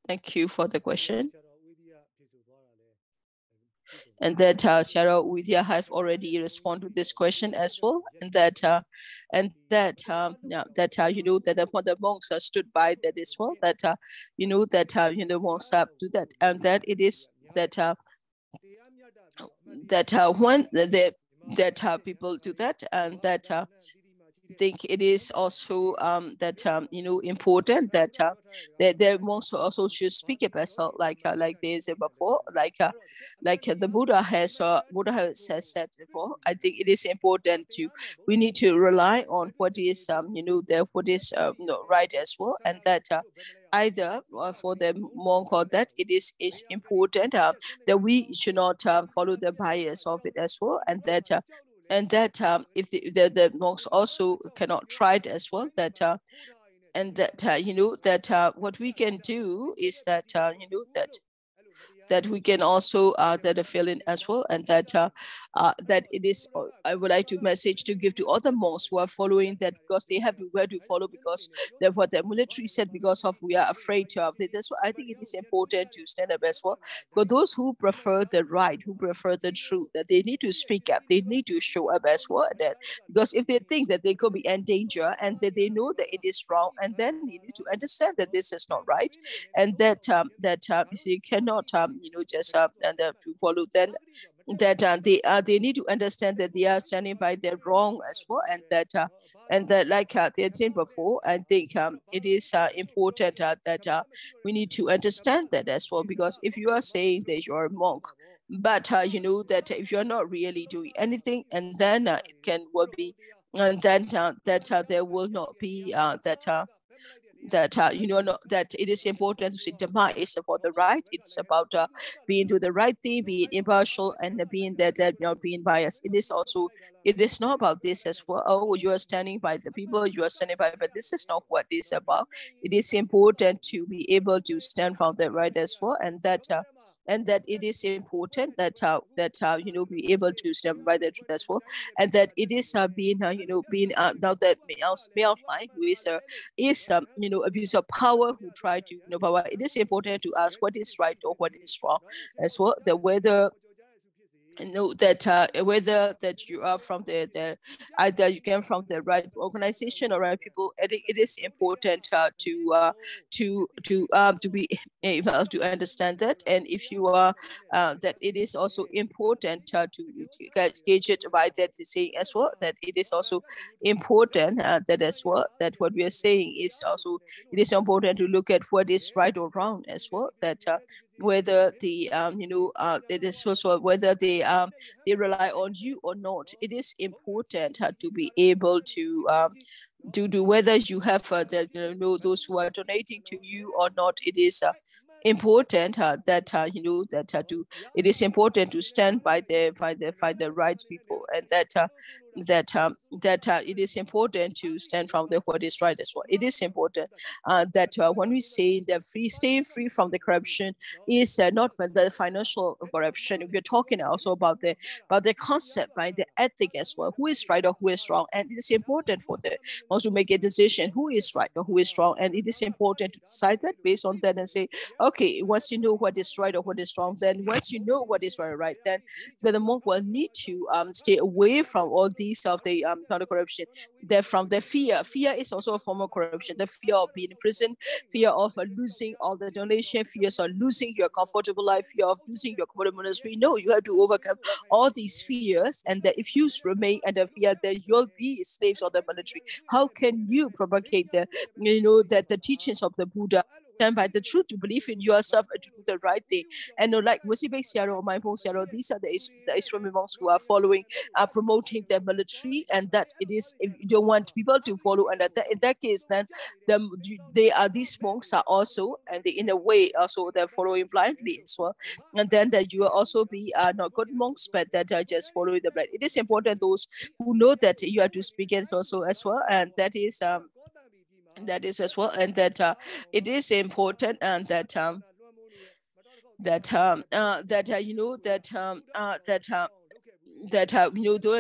Thank you for the question. And that Sarah Vidya have already responded to this question as well, and that that the monks stood by that as well. That monks do that, and that it is that when that people do that, and that think it is also that important that the monks also should speak up as well, like they said before, like the Buddha has said before. I think it is important we need to rely on what is what is right as well, and that either for the monk or that it is important that we should not follow the bias of it as well, and that if the monks also cannot try it as well, that and that what we can do is that that we can also that fill in as well, and that that it is I would like to message to give to other monks who are following that, because they have to where to follow, because what the military said, because of we are afraid of it. That's why I think it is important to stand up as well. For those who prefer the right, who prefer the truth, that they need to speak up, they need to show up as well. That because if they think that they could be in danger and that they know that it is wrong, and then you need to understand that this is not right, and that if you cannot just and to follow, then that they need to understand that they are standing by their wrong as well, and that like they had said before, I think it is important that we need to understand that as well, because if you are saying that you're a monk, but that if you're not really doing anything, and then it will be, and then that there will not be that it is important to see Dhamma is for the right. It's about being do the right thing, being impartial, and being that not being biased. It is also, it is not about this as well. Oh, you are standing by the people, you are standing by, but this is not what it is about. It is important to be able to stand from the right as well, and that and that it is important that be able to stand by the truth as well, and that it is being now that male line who is abuse of power, who try to power. It is important to ask what is right or what is wrong as well, that whether whether that you are from the either you came from the right organization or right people. I think it is important to be able to understand that, and if you are that it is also important to gauge it by that saying as well, that it is also important that as well, that what we are saying is also, it is important to look at what is right or wrong as well, that whether the it is also whether they rely on you or not. It is important to be able to do whether you have those who are donating to you or not. It is important that it is important to stand by the right people, and that it is important to stand from what is right as well. It is important that when we say that staying free from the corruption is not the financial corruption. We're talking also about the concept, by the ethic as well, who is right or who is wrong. And it is important for the ones to make a decision who is right or who is wrong, and it is important to decide that based on that and say, okay, once you know what is right or what is wrong, then once you know what is right, then the monk will need to stay away from all these of the counter corruption. That from the fear is also a form of corruption. The fear of being in prison, fear of losing all the donation, fears of losing your comfortable life, fear of losing your comfortable ministry. No, you have to overcome all these fears, and that if you remain under fear, then you'll be slaves of the military. How can you propagate that the teachings of the Buddha, stand by the truth, to believe in yourself and to do the right thing? And like Wasibe Siaro, Maipong Siaro, these are the Islamic monks who are following, promoting the military, and that it is, if you don't want people to follow, and in that case, then these monks are also, and they in a way also they're following blindly as well. And then that you will also be not good monks, but that are just following the blind. It is important those who know that you have to speak it also as well, and that is as well, and that it is important, and that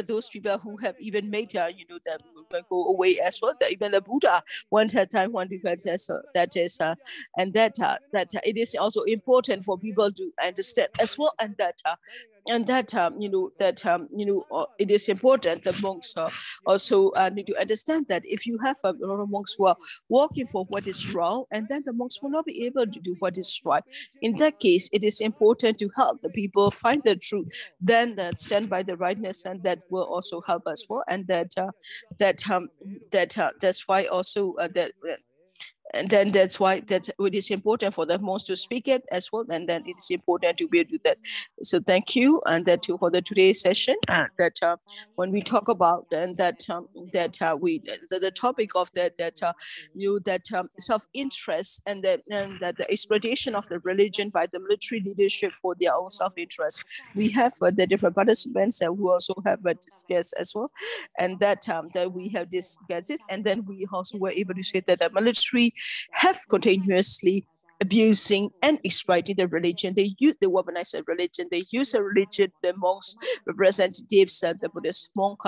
those people who have even made that go away as well. That even the Buddha once had time one because that is and that it is also important for people to understand as well, and that it is important that monks also need to understand that if you have a lot of monks who are working for what is wrong, and then the monks will not be able to do what is right. In that case, it is important to help the people find the truth, then that stand by the rightness, and that will also help us well, and that's why also that. And then that's why it is important for the monks to speak it as well, and then it is important to be able to do that. So thank you, and that for the today's session, that when we talk about and the topic of that self-interest, and that the exploitation of the religion by the military leadership for their own self-interest. We have the different participants who also have discussed as well, and that we have discussed it, and then we also were able to say that the military have continuously abusing and exploiting the religion. They weaponize the religion. They use the religion, the monks, representatives, and the Buddhist monk,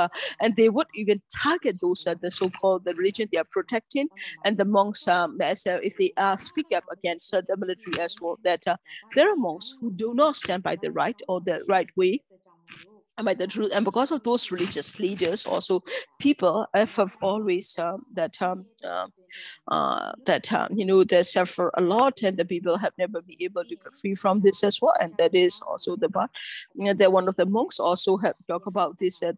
and they would even target those the so-called the religion they are protecting, and the monks as if they speak up against the military as well. That there are monks who do not stand by the right or the right way, and by the truth, and because of those religious leaders, also people have always they suffer a lot, and the people have never been able to get free from this as well. And that is also the part that one of the monks also have talked about this. And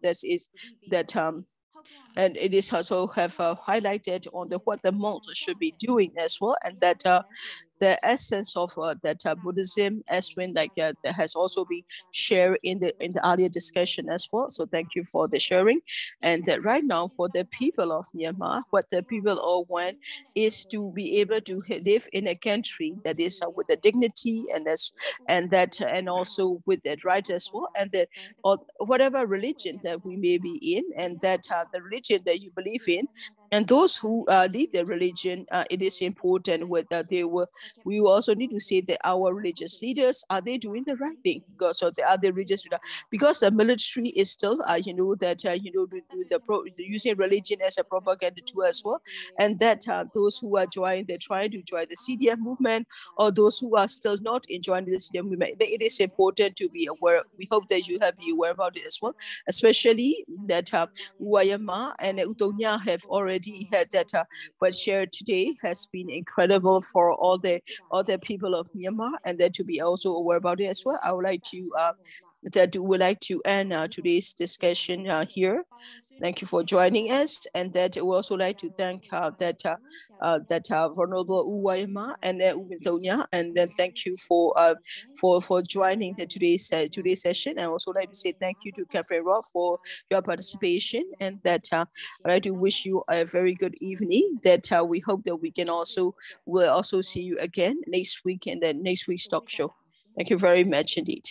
it is also have highlighted on what the monks should be doing as well, and that the essence of that Buddhism, as when that has also been shared in the earlier discussion as well. So thank you for the sharing. And right now, for the people of Myanmar, what the people all want is to be able to live in a country that is with the dignity and also with that right as well, and that whatever religion that we may be in, and that the religion that you believe in, And those who lead their religion, it is important whether we also need to say that our religious leaders, are they doing the right thing? Because are they religious? Because the military is still, using religion as a propaganda tool as well. And that those who are trying to join the CDM movement, or those who are still not enjoying the CDM movement, it is important to be aware. We hope that you have be aware about it as well, especially that Waryama and Utonya have already had that what shared today has been incredible for all the people of Myanmar, and that to be also aware about it as well. I would like to end today's discussion here. Thank you for joining us, and that we also like to thank Vulnerable Waryama and Utonya, and then thank you for joining today's session. And also like to say thank you to Capt for your participation, and that I'd like to wish you a very good evening. That we hope that we'll also see you again next week in the next week's talk show. Thank you very much indeed.